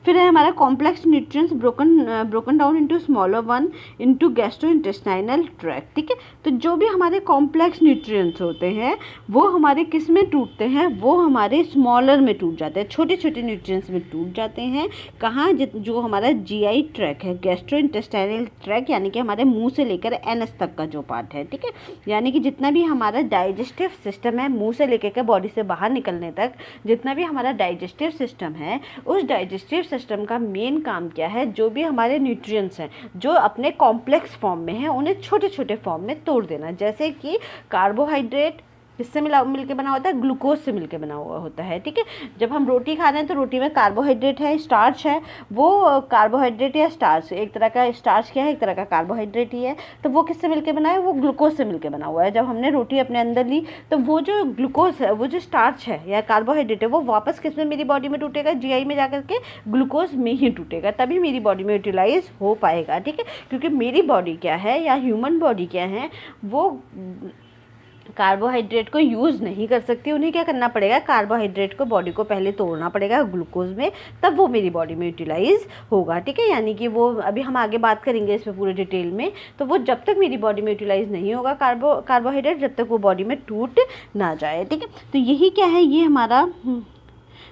फिर है हमारा complex nutrients broken down into smaller one into gastrointestinal tract, ठीक है। तो जो भी हमारे कॉम्प्लेक्स न्यूट्रिएंट्स होते हैं वो हमारे किस में टूटते हैं, वो हमारे स्मॉलर में टूट जाते हैं, छोटे छोटे न्यूट्रिएंट्स में टूट जाते हैं। कहाँ, जो हमारा GI ट्रैक है, गैस्ट्रोइंटेस्टाइनल ट्रैक, यानी कि हमारे मुंह से लेकर एनस तक का जो पार्ट है, ठीक है। यानी कि जितना भी हमारा डाइजेस्टिव सिस्टम है, मुंह से लेकर के बॉडी से बाहर निकलने तक जितना भी हमारा डाइजेस्टिव सिस्टम है, उस डाइजेस्टिव सिस्टम का मेन काम क्या है, जो भी हमारे न्यूट्रिएंट्स हैं जो अपने कॉम्प्लेक्स फॉर्म में हैं उन्हें छोटे छोटे फॉर्म में तोड़ देना। जैसे कि कार्बोहाइड्रेट किससे मिलके बना होता है, ग्लूकोज से मिलके बना हुआ होता है, ठीक है। जब हम रोटी खा रहे हैं तो रोटी में कार्बोहाइड्रेट है, स्टार्च है, वो कार्बोहाइड्रेट या स्टार्च, एक तरह का स्टार्च क्या है, एक तरह का कार्बोहाइड्रेट ही है, तो वो किससे मिलके बना है, वो ग्लूकोज से मिलके बना हुआ है। जब हमने रोटी अपने अंदर ली तो वो जो ग्लूकोज है, वो जो स्टार्च है या कार्बोहाइड्रेट है, वो वापस किस में मेरी बॉडी में टूटेगा, GI में जाकर के ग्लूकोज में ही टूटेगा, तभी मेरी बॉडी में यूटिलाइज हो पाएगा, ठीक है। क्योंकि मेरी बॉडी क्या है या ह्यूमन बॉडी क्या है, वो कार्बोहाइड्रेट को यूज़ नहीं कर सकती। उन्हें क्या करना पड़ेगा, कार्बोहाइड्रेट को बॉडी को पहले तोड़ना पड़ेगा ग्लूकोज में, तब वो मेरी बॉडी में यूटिलाइज होगा, ठीक है। यानी कि वो अभी हम आगे बात करेंगे इस पर पूरे डिटेल में। तो वो जब तक मेरी बॉडी में यूटिलाइज नहीं होगा कार्बोहाइड्रेट, जब तक वो बॉडी में टूट ना जाए, ठीक है। तो यही क्या है, ये हमारा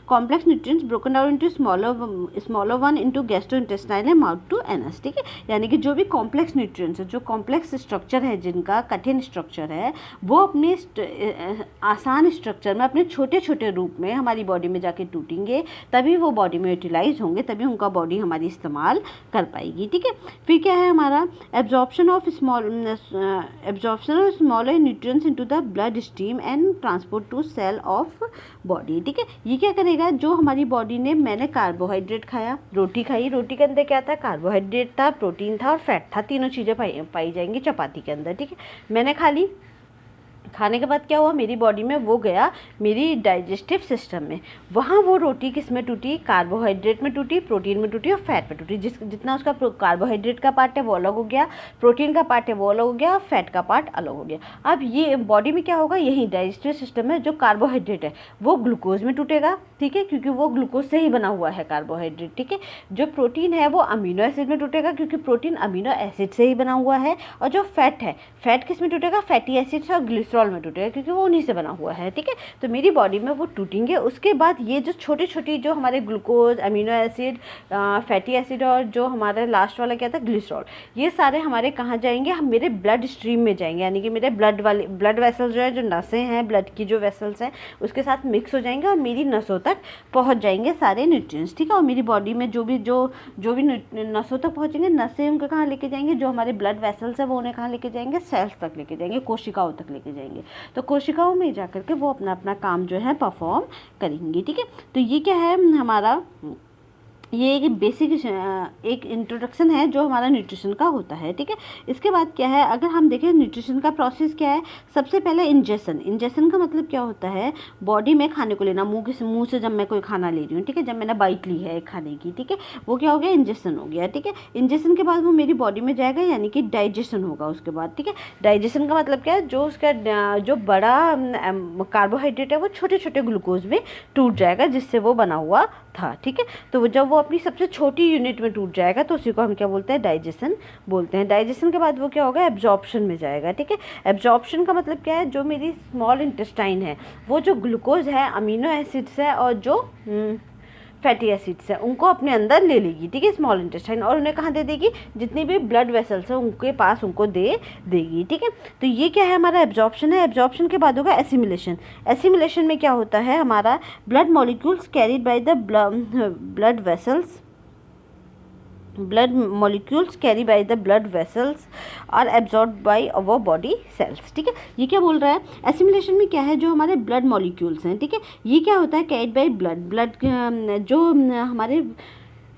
complex nutrients broken down into smaller one into gastrointestinal mouth to anus, ठीक है। यानी कि जो भी कॉम्प्लेक्स न्यूट्रिएंट्स है, जो कॉम्प्लेक्स स्ट्रक्चर है, जिनका कठिन स्ट्रक्चर है, वो अपने आसान स्ट्रक्चर में अपने छोटे छोटे रूप में हमारी बॉडी में जाके टूटेंगे, तभी वो बॉडी में यूटिलाइज होंगे, तभी उनका बॉडी हमारी इस्तेमाल कर पाएगी, ठीक है। फिर क्या है हमारा absorption of smaller nutrients into the blood stream and transport to cell of body, ठीक है। ये क्या करेगा, जो हमारी बॉडी ने, मैंने कार्बोहाइड्रेट खाया, रोटी खाई, रोटी के अंदर क्या था, कार्बोहाइड्रेट था, प्रोटीन था और फैट था, तीनों चीज़ें पाई जाएंगी चपाती के अंदर, ठीक है। मैंने खाने के बाद क्या हुआ, मेरी बॉडी में वो गया मेरी डाइजेस्टिव सिस्टम में, वहाँ वो रोटी किस में टूटी, कार्बोहाइड्रेट में टूटी, प्रोटीन में टूटी और फैट में टूटी। जितना उसका कार्बोहाइड्रेट का पार्ट है वो अलग हो गया, प्रोटीन का पार्ट है वो अलग हो गया, और फैट का पार्ट अलग हो गया। अब ये बॉडी में क्या होगा, यही डाइजेस्टिव सिस्टम में जो कार्बोहाइड्रेट है वो ग्लूकोज में टूटेगा, ठीक है, क्योंकि वो ग्लूकोज से ही बना हुआ है कार्बोहाइड्रेट, ठीक है। जो प्रोटीन है वो अमीनो एसिड में टूटेगा, क्योंकि प्रोटीन अमीनो एसिड से ही बना हुआ है। और जो फैट है, फैट किस में टूटेगा, फैटी एसिड से और ग्लिसरॉल में टूटेगा, क्योंकि वो उन्हीं से बना हुआ है, ठीक है। तो मेरी बॉडी में वो टूटेंगे। उसके बाद ये जो छोटी छोटी जो हमारे glucose, amino acid, fatty acid और जो हमारा लास्ट वाला क्या था, ग्लिसरॉल, ये सारे हमारे कहाँ जाएंगे, हम मेरे ब्लड स्ट्रीम में जाएंगे, यानी कि मेरे ब्लड वेसल्स जो है, जो नसें हैं ब्लड की जो वेसल्स हैं, उसके साथ मिक्स हो जाएंगे और मेरी नसों तक पहुँच जाएंगे सारे न्यूट्रिएंट्स, ठीक है। और मेरी बॉडी में जो भी नसों तक पहुँचेंगे, नसें उनको कहाँ लेके जाएंगे, जो हमारे ब्लड वेसल्स है वो उन्हें कहाँ लेके जाएंगे, सेल्स तक लेके जाएंगे, कोशिकाओं तक लेके जाएंगे। तो कोशिकाओं में जा करके वो अपना अपना काम जो है परफॉर्म करेंगी, ठीक है। तो ये क्या है हमारा, ये एक बेसिक एक इंट्रोडक्शन है जो हमारा न्यूट्रिशन का होता है, ठीक है। इसके बाद क्या है, अगर हम देखें न्यूट्रिशन का प्रोसेस क्या है, सबसे पहले इंजेक्शन का मतलब क्या होता है, बॉडी में खाने को लेना, मुंह से जब मैं कोई खाना ले रही हूँ, ठीक है, जब मैंने बाइट ली है खाने की, ठीक है, वो क्या हो गया, इंजेक्शन हो गया, ठीक है। इंजेक्शन के बाद वो मेरी बॉडी में जाएगा, यानी कि डाइजेशन होगा उसके बाद, ठीक है। डाइजेशन का मतलब क्या है, जो उसका जो बड़ा कार्बोहाइड्रेट है वो छोटे छोटे ग्लूकोज में टूट जाएगा, जिससे वो बना हुआ था, ठीक है। तो जब वो अपनी सबसे छोटी यूनिट में टूट जाएगा तो उसी को हम क्या बोलते हैं, डाइजेशन बोलते हैं। डाइजेशन के बाद वो क्या होगा, एब्जॉर्प्शन में जाएगा, ठीक है। एब्जॉर्प्शन का मतलब क्या है, जो मेरी स्मॉल इंटेस्टाइन है वो जो ग्लूकोज है, अमीनो एसिड्स है और जो फैटी एसिड्स है उनको अपने अंदर ले लेगी, ठीक है, स्मॉल इंटेस्टाइन, और उन्हें कहाँ दे देगी, जितनी भी ब्लड वेसल्स है उनके पास उनको दे देगी, ठीक है। तो ये क्या है, हमारा एब्जॉर्प्शन है। एब्जॉर्प्शन के बाद होगा एसिमिलेशन। एसिमिलेशन में क्या होता है, हमारा blood molecules carried by the blood molecules carried by the blood vessels are absorbed by our body cells, ठीक है। ये क्या बोल रहा है, एसिमिलेशन में क्या है, जो हमारे ब्लड मॉलिक्यूल्स हैं, ठीक है, ये क्या होता है, कैरीड बाय ब्लड जो हमारे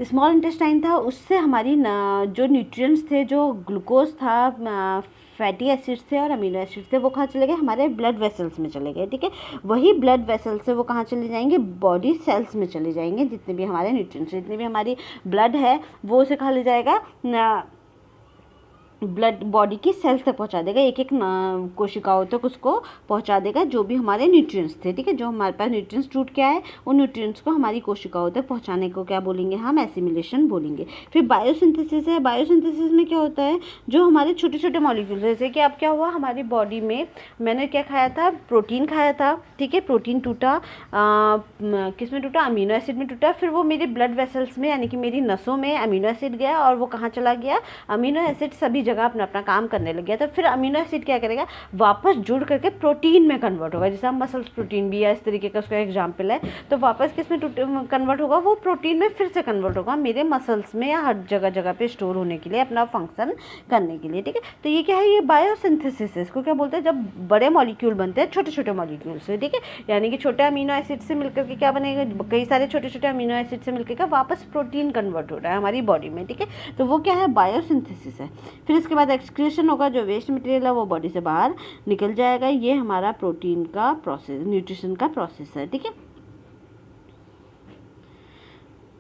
स्मॉल इंटेस्टाइन था उससे हमारी जो न्यूट्रिएंट्स थे, जो ग्लूकोज था, फैटी एसिड्स थे और अमीनो एसिड्स थे, वो कहाँ चले गए, हमारे ब्लड वेसल्स में चले गए, ठीक है। वही ब्लड वेसल्स से वो कहाँ चले जाएंगे, बॉडी सेल्स में चले जाएंगे। जितने भी हमारे न्यूट्रिएंट्स, जितनी भी हमारी ब्लड है वो उसे कहाँ ले जाएगा, ब्लड बॉडी की सेल्स तक पहुंचा देगा, एक एक कोशिकाओं तक उसको पहुंचा देगा, जो भी हमारे न्यूट्रिएंट्स थे, ठीक है। जो हमारे पास न्यूट्रिएंट्स टूट के आए, उन न्यूट्रिएंट्स को हमारी कोशिकाओं तक पहुंचाने को क्या बोलेंगे, हम एसिमिलेशन बोलेंगे। फिर बायोसिंथेसिस है। बायोसिंथेसिस में क्या होता है, जो हमारे छोटे छोटे मॉलिक्यूल्स, जैसे कि अब क्या हुआ हमारी बॉडी में, मैंने क्या खाया था, प्रोटीन खाया था, ठीक है, प्रोटीन टूटा, किस में टूटा, अमीनो एसिड में टूटा। फिर वो मेरे ब्लड वेसल्स में, यानी कि मेरी नसों में अमीनो एसिड गया, और वो कहाँ चला गया, अमीनो एसिड सभी जगह अपना अपना काम करने लग गया। तो फिर अमीनो एसिड क्या करेगा, वापस जुड़ करके प्रोटीन में कन्वर्ट होगा, जैसे हम मसल्स प्रोटीन भी है, इस तरीके का उसका एग्जाम्पल है। तो वापस किस में कन्वर्ट होगा, वो प्रोटीन में फिर से कन्वर्ट होगा, मेरे मसल्स में या हर जगह जगह पे स्टोर होने के लिए, अपना फंक्शन करने के लिए, ठीक है। तो ये क्या है, ये बायोसिंथेसिस है। इसको क्या बोलते हैं, जब बड़े मॉलिक्यूल बनते हैं छोटे छोटे मॉलिक्यूल से, ठीक है, यानी कि छोटे अमीनो एसिड से मिलकर के क्या बनेगा, कई सारे छोटे छोटे अमीनो एसिड से मिलकर वापस प्रोटीन कन्वर्ट हो रहा है हमारी बॉडी में, ठीक है। तो वो क्या है, बायोसिंथेसिस है। फिर इसके बाद एक्सक्रीशन होगा, जो वेस्ट मटेरियल है वो बॉडी से बाहर निकल जाएगा। ये हमारा प्रोटीन का प्रोसेस, न्यूट्रिशन का प्रोसेस है, ठीक है।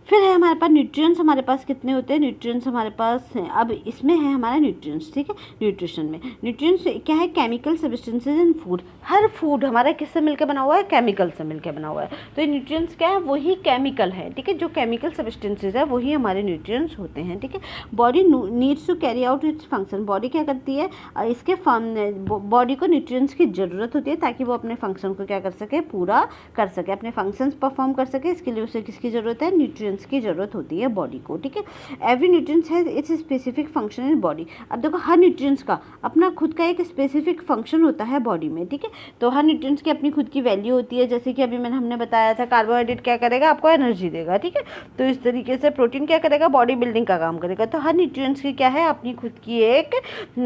फिर है हमारे पास न्यूट्रिएंट्स, हमारे पास कितने होते हैं, न्यूट्रिएंट्स हमारे पास हैं, अब इसमें है हमारा न्यूट्रिएंट्स, ठीक है। न्यूट्रिशन में न्यूट्रिएंट्स क्या है, chemical substances in food. Her food हमारा किससे मिलकर बना हुआ है, केमिकल से मिलकर बना हुआ है। तो ये न्यूट्रिएंट्स क्या है, वही केमिकल है, ठीक है, जो केमिकल सब्सटेंसेस है वही हमारे न्यूट्रिएंट्स होते हैं, ठीक है। Body needs to carry out its function. Body क्या करती है, इसके बॉडी को न्यूट्रिएंट्स की ज़रूरत होती है ताकि वो अपने फंक्शन को क्या कर सके, पूरा कर सके, अपने फंक्शंस परफॉर्म कर सके। इसके लिए उसे किसकी ज़रूरत है, न्यूट्रिएंट्स की ज़रूरत होती है बॉडी को, ठीक है। Every nutrients has its specific function in body. अब देखो हर न्यूट्रिएंट्स का अपना खुद का एक स्पेसिफिक फंक्शन होता है बॉडी में, ठीक है। तो हर न्यूट्रिएंट्स की अपनी खुद की वैल्यू होती है, जैसे कि अभी हमने बताया था, कार्बोहाइड्रेट क्या करेगा, आपको एनर्जी देगा, ठीक है। तो इस तरीके से प्रोटीन क्या करेगा, बॉडी बिल्डिंग का काम करेगा। तो हर न्यूट्रिएंट्स की क्या है, अपनी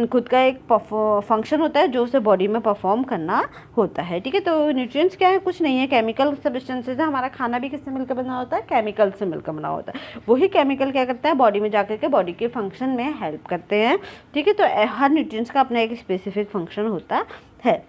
खुद का एक फंक्शन होता है जो उसे बॉडी में परफॉर्म करना होता है, ठीक है। तो न्यूट्रिएंट्स क्या है, कुछ नहीं है, केमिकल सब्सटेंसेस है। हमारा खाना भी किससे मिलकर बना होता है, केमिकल से मिलकर बना होता है। वही केमिकल क्या करता है, बॉडी में जाकर के बॉडी के फंक्शन में हेल्प करते हैं, ठीक है। तो हर न्यूट्रिएंट्स का अपना एक स्पेसिफिक फंक्शन होता है।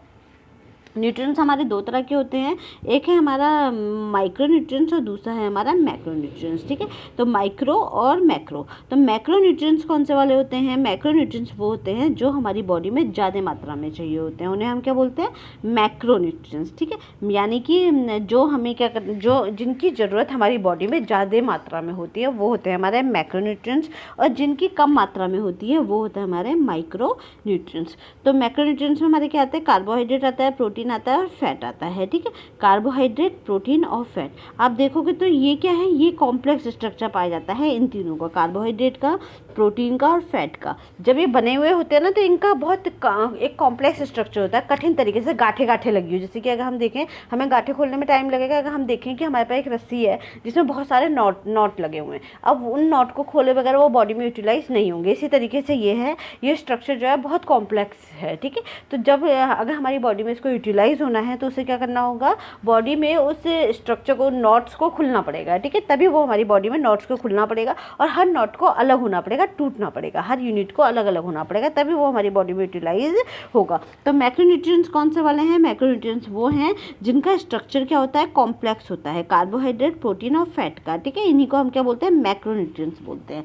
न्यूट्रिएंट्स हमारे दो तरह के होते हैं, एक है हमारा माइक्रो न्यूट्रिएंट्स और दूसरा है हमारा मैक्रो न्यूट्रिएंट्स। ठीक है, तो माइक्रो और मैक्रो। तो मैक्रो न्यूट्रिएंट्स कौन से वाले होते हैं? मैक्रो न्यूट्रिएंट्स वो होते हैं जो हमारी बॉडी में ज़्यादा मात्रा में चाहिए होते हैं, उन्हें हम क्या बोलते हैं? Macro nutrients. ठीक है, यानी कि जो हमें क्या कर जो जिनकी ज़रूरत हमारी बॉडी में ज़्यादा मात्रा में होती है वो होते हैं हमारे मैक्रो न्यूट्रिएंट्स, और जिनकी कम मात्रा में होती है वो होता है हमारे माइक्रो न्यूट्रिएंट्स। तो मैक्रो न्यूट्रिएंट्स में हमारे क्या आते हैं? कार्बोहाइड्रेट आता है, प्रोटीन आता है और फैट आता है। ठीक है, कार्बोहाइड्रेट, प्रोटीन और फैट। आप देखोगे तो ये क्या है? ये कॉम्प्लेक्स स्ट्रक्चर पाया जाता है इन तीनों का, कार्बोहाइड्रेट का, प्रोटीन का और फैट का। जब ये बने हुए होते हैं ना तो इनका बहुत एक कॉम्प्लेक्स स्ट्रक्चर होता है, कठिन तरीके से गांठे गांठे लगी हुई। जैसे कि अगर हम देखें, हमें गांठे खोलने में टाइम लगेगा। अगर हम देखें कि हमारे पास एक रस्सी है जिसमें बहुत सारे नॉट लगे हुए हैं, अब उन नॉट को खोले बगैर वो बॉडी में यूटिलाइज नहीं होंगे। इसी तरीके से ये स्ट्रक्चर जो है बहुत कॉम्प्लेक्स है। ठीक है, तो जब अगर हमारी बॉडी में इसको यूटिलाइज होना है तो उसे क्या करना होगा? बॉडी में उस स्ट्रक्चर को, नॉट्स को खुलना पड़ेगा। ठीक है, तभी वो हमारी बॉडी में नॉट्स को खुलना पड़ेगा और हर नॉट को अलग होना पड़ेगा, टूटना पड़ेगा, हर यूनिट को अलग अलग होना पड़ेगा, तभी वो हमारी बॉडी में यूटिलाइज होगा। तो मैक्रोन्यूट्रिएंट्स कौन से वाले हैं? मैक्रोन्यूट्रिएंट्स वो हैं जिनका स्ट्रक्चर क्या होता है? कॉम्प्लेक्स होता है, कार्बोहाइड्रेट, प्रोटीन और फैट का। ठीक है, इन्हीं को हम क्या बोलते हैं? मैक्रोन्यूट्रिएंट्स बोलते हैं।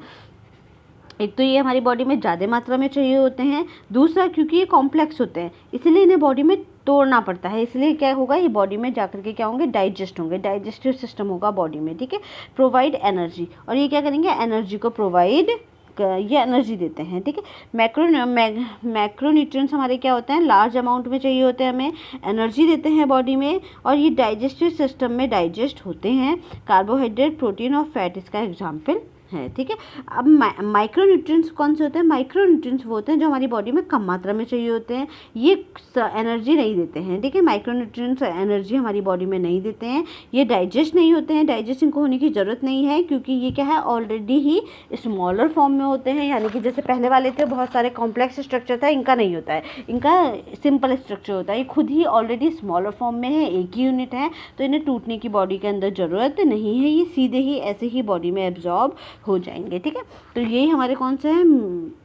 एक तो ये हमारी बॉडी में ज़्यादा मात्रा में चाहिए होते हैं, दूसरा क्योंकि ये कॉम्प्लेक्स होते हैं इसलिए इन्हें बॉडी में तोड़ना पड़ता है, इसलिए क्या होगा? ये बॉडी में जाकर के क्या होंगे? डाइजेस्ट होंगे, डाइजेस्टिव सिस्टम होगा बॉडी में। ठीक है, प्रोवाइड एनर्जी, और ये क्या करेंगे? एनर्जी को प्रोवाइड, ये एनर्जी देते हैं। ठीक है, मैक्रोन्यूट्रिएंट्स हमारे क्या होते हैं? लार्ज अमाउंट में चाहिए होते हैं, हमें एनर्जी देते हैं बॉडी में, और ये डाइजेस्टिव सिस्टम में डाइजेस्ट होते हैं। कार्बोहाइड्रेट, प्रोटीन और फैट इसका एग्जाम्पल है। ठीक है, अब माइक्रोन्यूट्रिएंट्स कौन से होते हैं? माइक्रोन्यूट्रिएंट्स वो होते हैं जो हमारी बॉडी में कम मात्रा में चाहिए होते हैं, ये एनर्जी नहीं देते हैं। ठीक है, माइक्रोन्यूट्रिएंट्स एनर्जी हमारी बॉडी में नहीं देते हैं, ये डाइजेस्ट नहीं होते हैं, डाइजेस्टिंग को होने की ज़रूरत नहीं है क्योंकि ये क्या है? ऑलरेडी ही स्मॉलर फॉर्म में होते हैं, यानी कि जैसे पहले वाले थे बहुत सारे कॉम्प्लेक्स स्ट्रक्चर था, इनका नहीं होता है, इनका सिंपल स्ट्रक्चर होता है, ये खुद ही ऑलरेडी स्मॉलर फॉर्म में है, एक ही यूनिट है, तो इन्हें टूटने की बॉडी के अंदर ज़रूरत नहीं है, ये सीधे ही ऐसे ही बॉडी में एब्जॉर्ब हो जाएंगे। ठीक है, तो यही हमारे कौन से हैं?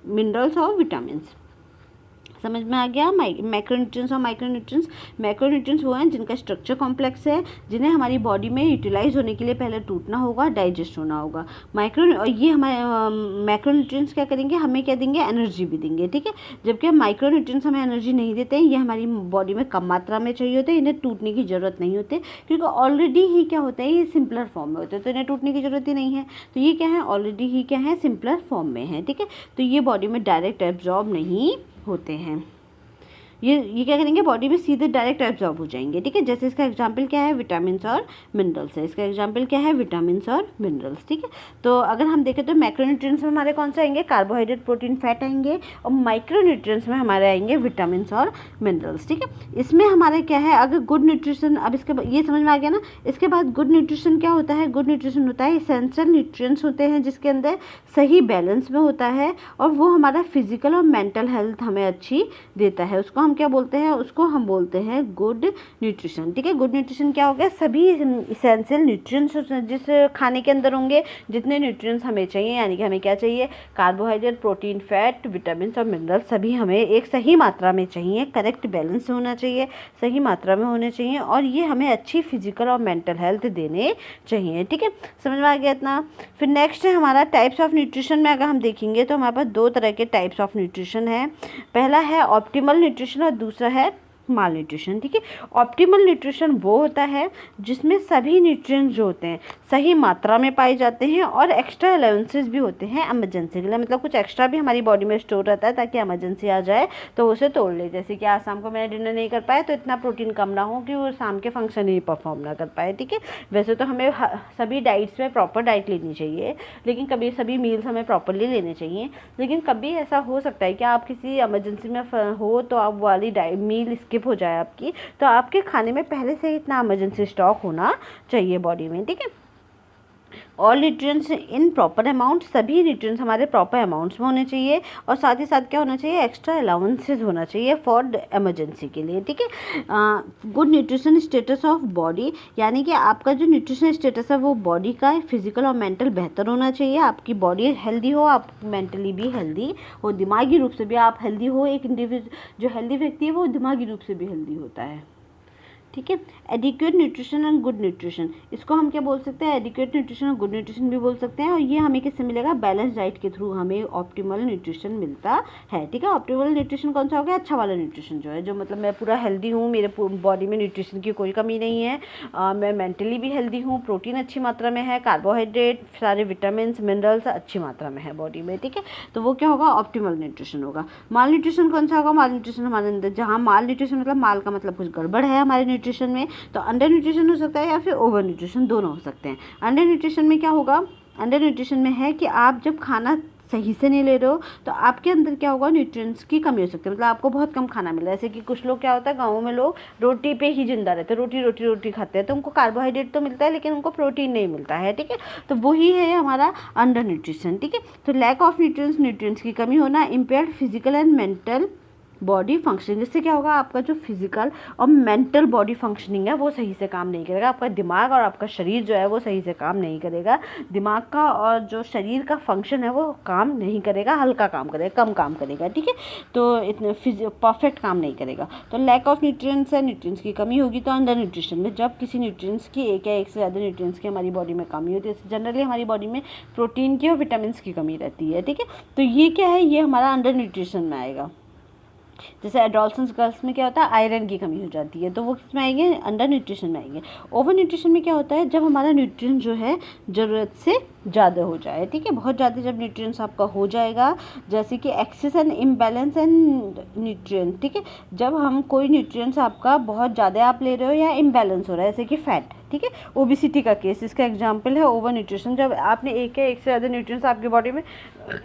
मिनरल्स और विटामिन्स। समझ में आ गया? मैक्रोन्यूट्रिएंट्स और माइक्रोन्यूट्रिएंट्स। मैक्रोन्यूट्रिएंट्स वो हैं जिनका स्ट्रक्चर कॉम्प्लेक्स है, जिन्हें हमारी बॉडी में यूटिलाइज होने के लिए पहले टूटना होगा, डाइजेस्ट होना होगा। और ये हमारे मैक्रोन्यूट्रिएंट्स क्या करेंगे? हमें क्या देंगे? एनर्जी भी देंगे। ठीक है, जबकि माइक्रोन्यूट्रिएंट्स हमें एनर्जी नहीं देते हैं, ये हमारी बॉडी में कम मात्रा में चाहिए होते हैं, इन्हें टूटने की ज़रूरत नहीं होती क्योंकि ऑलरेडी ही क्या होता है? ये सिंपलर फॉर्म में होते हैं, तो इन्हें टूटने की ज़रूरत ही नहीं है। तो ये क्या है? ऑलरेडी ही क्या है? सिंपलर फॉर्म में है। ठीक है, तो ये बॉडी में डायरेक्ट एब्जॉर्ब नहीं होते हैं, ये क्या करेंगे? बॉडी में सीधे डायरेक्ट एब्जॉर्ब हो जाएंगे। ठीक है, जैसे इसका एग्जांपल क्या है? विटामिन्स और मिनरल्स है। इसका एग्जांपल क्या है? विटामिन्स और मिनरल्स। ठीक है, तो अगर हम देखें तो मैक्रोन्यूट्रिएंट्स में हमारे कौन से आएंगे? कार्बोहाइड्रेट, प्रोटीन, फैट आएंगे, और माइक्रोन्यूट्रिएंट्स में हमारे आएंगे विटामिन्स और मिनरल्स। ठीक है, इसमें हमारे क्या है? अगर गुड न्यूट्रिशन, अब इसके ये समझ में आ गया ना। इसके बाद गुड न्यूट्रिशन क्या होता है? गुड न्यूट्रिशन होता है एसेंशियल न्यूट्रिएंट्स होते हैं जिसके अंदर सही बैलेंस में होता है और वो हमारा फिजिकल और मेंटल हेल्थ हमें अच्छी देता है, उसको हम क्या बोलते हैं? उसको हम बोलते हैं गुड न्यूट्रिशन। ठीक है, गुड न्यूट्रिशन क्या हो गया? सभी इसेंशियल न्यूट्रिएंट्स जिस खाने के अंदर होंगे, जितने न्यूट्रिएंट्स हमें चाहिए, यानी कि हमें क्या चाहिए? कार्बोहाइड्रेट, प्रोटीन, फैट, विटामिन और मिनरल सभी हमें एक सही मात्रा में चाहिए, करेक्ट बैलेंस होना चाहिए, सही मात्रा में होने चाहिए, और ये हमें अच्छी फिजिकल और मेंटल हेल्थ देने चाहिए। ठीक है, समझ में आ गया इतना? फिर नेक्स्ट है हमारा टाइप्स ऑफ न्यूट्रिशन में अगर हम देखेंगे तो हमारे पास दो तरह के टाइप्स ऑफ न्यूट्रिशन है। पहला है ऑप्टिमल न्यूट्रिशन और दूसरा है माल न्यूट्रिशन। ठीक है, ऑप्टिमल न्यूट्रिशन वो होता है जिसमें सभी न्यूट्रिएंट्स जो होते हैं सही मात्रा में पाए जाते हैं और एक्स्ट्रा अलाउंसेस भी होते हैं इमरजेंसी के लिए, मतलब कुछ एक्स्ट्रा भी हमारी बॉडी में स्टोर रहता है ताकि इमरजेंसी आ जाए तो उसे तोड़ ले। जैसे कि आज शाम को मैंने डिनर नहीं कर पाया तो इतना प्रोटीन कम ना हो कि वो शाम के फंक्शन ही परफॉर्म ना कर पाए। ठीक है, वैसे तो हमें सभी डाइट्स में प्रॉपर डाइट लेनी चाहिए, लेकिन कभी सभी मील्स हमें प्रॉपरली लेने चाहिए, लेकिन कभी ऐसा हो सकता है कि आप किसी इमरजेंसी में हो तो आप वाली मील स्किप हो जाए आपकी, तो आपके खाने में पहले से ही इतना इमरजेंसी स्टॉक होना चाहिए बॉडी में। ठीक है, all nutrients in proper amount, सभी न्यूट्रिएंट्स हमारे प्रॉपर अमाउंट्स में होने चाहिए और साथ ही साथ क्या होना चाहिए? एक्स्ट्रा अलाउंसेस होना चाहिए फॉर इमरजेंसी के लिए। ठीक है, good nutrition status of body, यानी कि आपका जो न्यूट्रिशन स्टेटस है वो बॉडी का फिजिकल और मेंटल बेहतर होना चाहिए, आपकी बॉडी हेल्दी हो, आप मेंटली भी हेल्दी हो, दिमागी रूप से भी आप हेल्दी हो। एक इंडिविजुअल जो हेल्दी व्यक्ति है वो दिमागी रूप से भी हेल्दी होता है। ठीक है। Adequate nutrition and good nutrition, इसको हम क्या बोल सकते हैं, एडिक्वेट न्यूट्रिशन और गुड न्यूट्रिशन भी बोल सकते हैं। और ये हमें किससे मिलेगा, बैलेंस डाइट के थ्रू हमें ऑप्टिमल न्यूट्रिशन मिलता है। ठीक है, ऑप्टिमल न्यूट्रिशन कौन सा हो गया, अच्छा वाला न्यूट्रिशन जो है, जो मतलब मैं पूरा हेल्दी हूँ, मेरे बॉडी में न्यूट्रिशन की कोई कमी नहीं है, मैं मेंटली भी हेल्दी हूँ, प्रोटीन अच्छी मात्रा में है, कार्बोहाइड्रेट, सारे विटामिन मिनरल्स अच्छी मात्रा में है बॉडी में। ठीक है, तो वो क्या होगा, ऑप्टिमल न्यूट्रिशन होगा। माल न्यूट्रिशन कौन सा होगा, माल न्यूट्रिशन हमारे अंदर, जहाँ माल न्यूट्रिशन मतलब माल का मतलब कुछ गड़बड़ है हमारे न्यूट्रिशन में, तो अंडर न्यूट्रिशन हो सकता है या फिर ओवर न्यूट्रिशन, दोनों हो सकते हैं। अंडर न्यूट्रिशन में क्या होगा, अंडर न्यूट्रिशन में है कि आप जब खाना सही से नहीं ले रहे हो तो आपके अंदर क्या होगा, न्यूट्रिएंट्स की कमी हो सकती है, मतलब आपको बहुत कम खाना मिल रहा है। जैसे कि कुछ लोग क्या होता है, गाँव में लोग रोटी पे ही जिंदा रहते हैं, रोटी रोटी रोटी खाते हैं, तो उनको कार्बोहाइड्रेट तो मिलता है लेकिन उनको प्रोटीन नहीं मिलता है। ठीक है, तो वही है हमारा अंडर न्यूट्रिशन। ठीक है, तो लैक ऑफ न्यूट्रिएंट्स की कमी होना, impaired physical and mental body functioning, जिससे क्या होगा, आपका जो फिजिकल और मेंटल बॉडी फंक्शनिंग है वो सही से काम नहीं करेगा, आपका दिमाग और आपका शरीर जो है वो सही से काम नहीं करेगा, दिमाग का और जो शरीर का फंक्शन है वो काम नहीं करेगा, हल्का काम करेगा, कम काम करेगा। ठीक है, तो इतने परफेक्ट काम नहीं करेगा। तो लैक ऑफ न्यूट्रिएंट्स है, न्यूट्रिएंट्स की कमी होगी। तो अंडर न्यूट्रिशन में जब किसी न्यूट्रिएंट्स की एक या एक से ज़्यादा न्यूट्रिएंट्स की हमारी बॉडी में कमी होती है, जनरली हमारी बॉडी में प्रोटीन की और विटामिन की कमी रहती है। ठीक है, तो ये क्या है, ये हमारा अंडर न्यूट्रिशन में आएगा। जैसे एडोलसेंस गर्ल्स में क्या होता है, आयरन की कमी हो जाती है, तो वो किस में आएंगे, अंडर न्यूट्रिशन में आएंगे। ओवर न्यूट्रिशन में क्या होता है, जब हमारा न्यूट्रिएंट जो है ज़रूरत से ज़्यादा हो जाए। ठीक है, बहुत ज़्यादा जब न्यूट्रिएंट्स आपका हो जाएगा, जैसे कि excess and imbalance and nutrient. ठीक है, जब हम कोई न्यूट्रिएंट्स आपका बहुत ज़्यादा आप ले रहे हो या इम्बैलेंस हो रहा है, जैसे कि फैट। ठीक है, ओबिसिटी का केस इसका एग्जांपल है, ओवर न्यूट्रिशन, जब आपने एक या एक से ज़्यादा न्यूट्रिएंट्स आपकी बॉडी में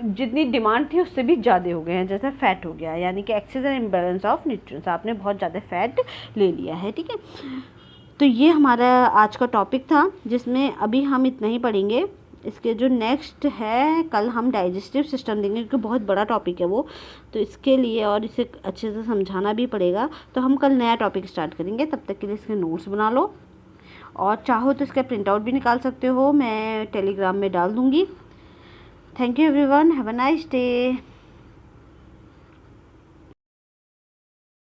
जितनी डिमांड थी उससे भी ज़्यादा हो गए हैं, जैसे फैट हो गया, यानी कि excess and imbalance of nutrients, आपने बहुत ज़्यादा फैट ले लिया है। ठीक है, तो ये हमारा आज का टॉपिक था, जिसमें अभी हम इतना ही पढ़ेंगे। इसके जो नेक्स्ट है, कल हम डाइजेस्टिव सिस्टम देंगे, क्योंकि बहुत बड़ा टॉपिक है वो, तो इसके लिए और इसे अच्छे से समझाना भी पड़ेगा, तो हम कल नया टॉपिक स्टार्ट करेंगे। तब तक के लिए इसके नोट्स बना लो, और चाहो तो इसका प्रिंट आउट भी निकाल सकते हो, मैं टेलीग्राम में डाल दूँगी। Thank you everyone, have a nice day.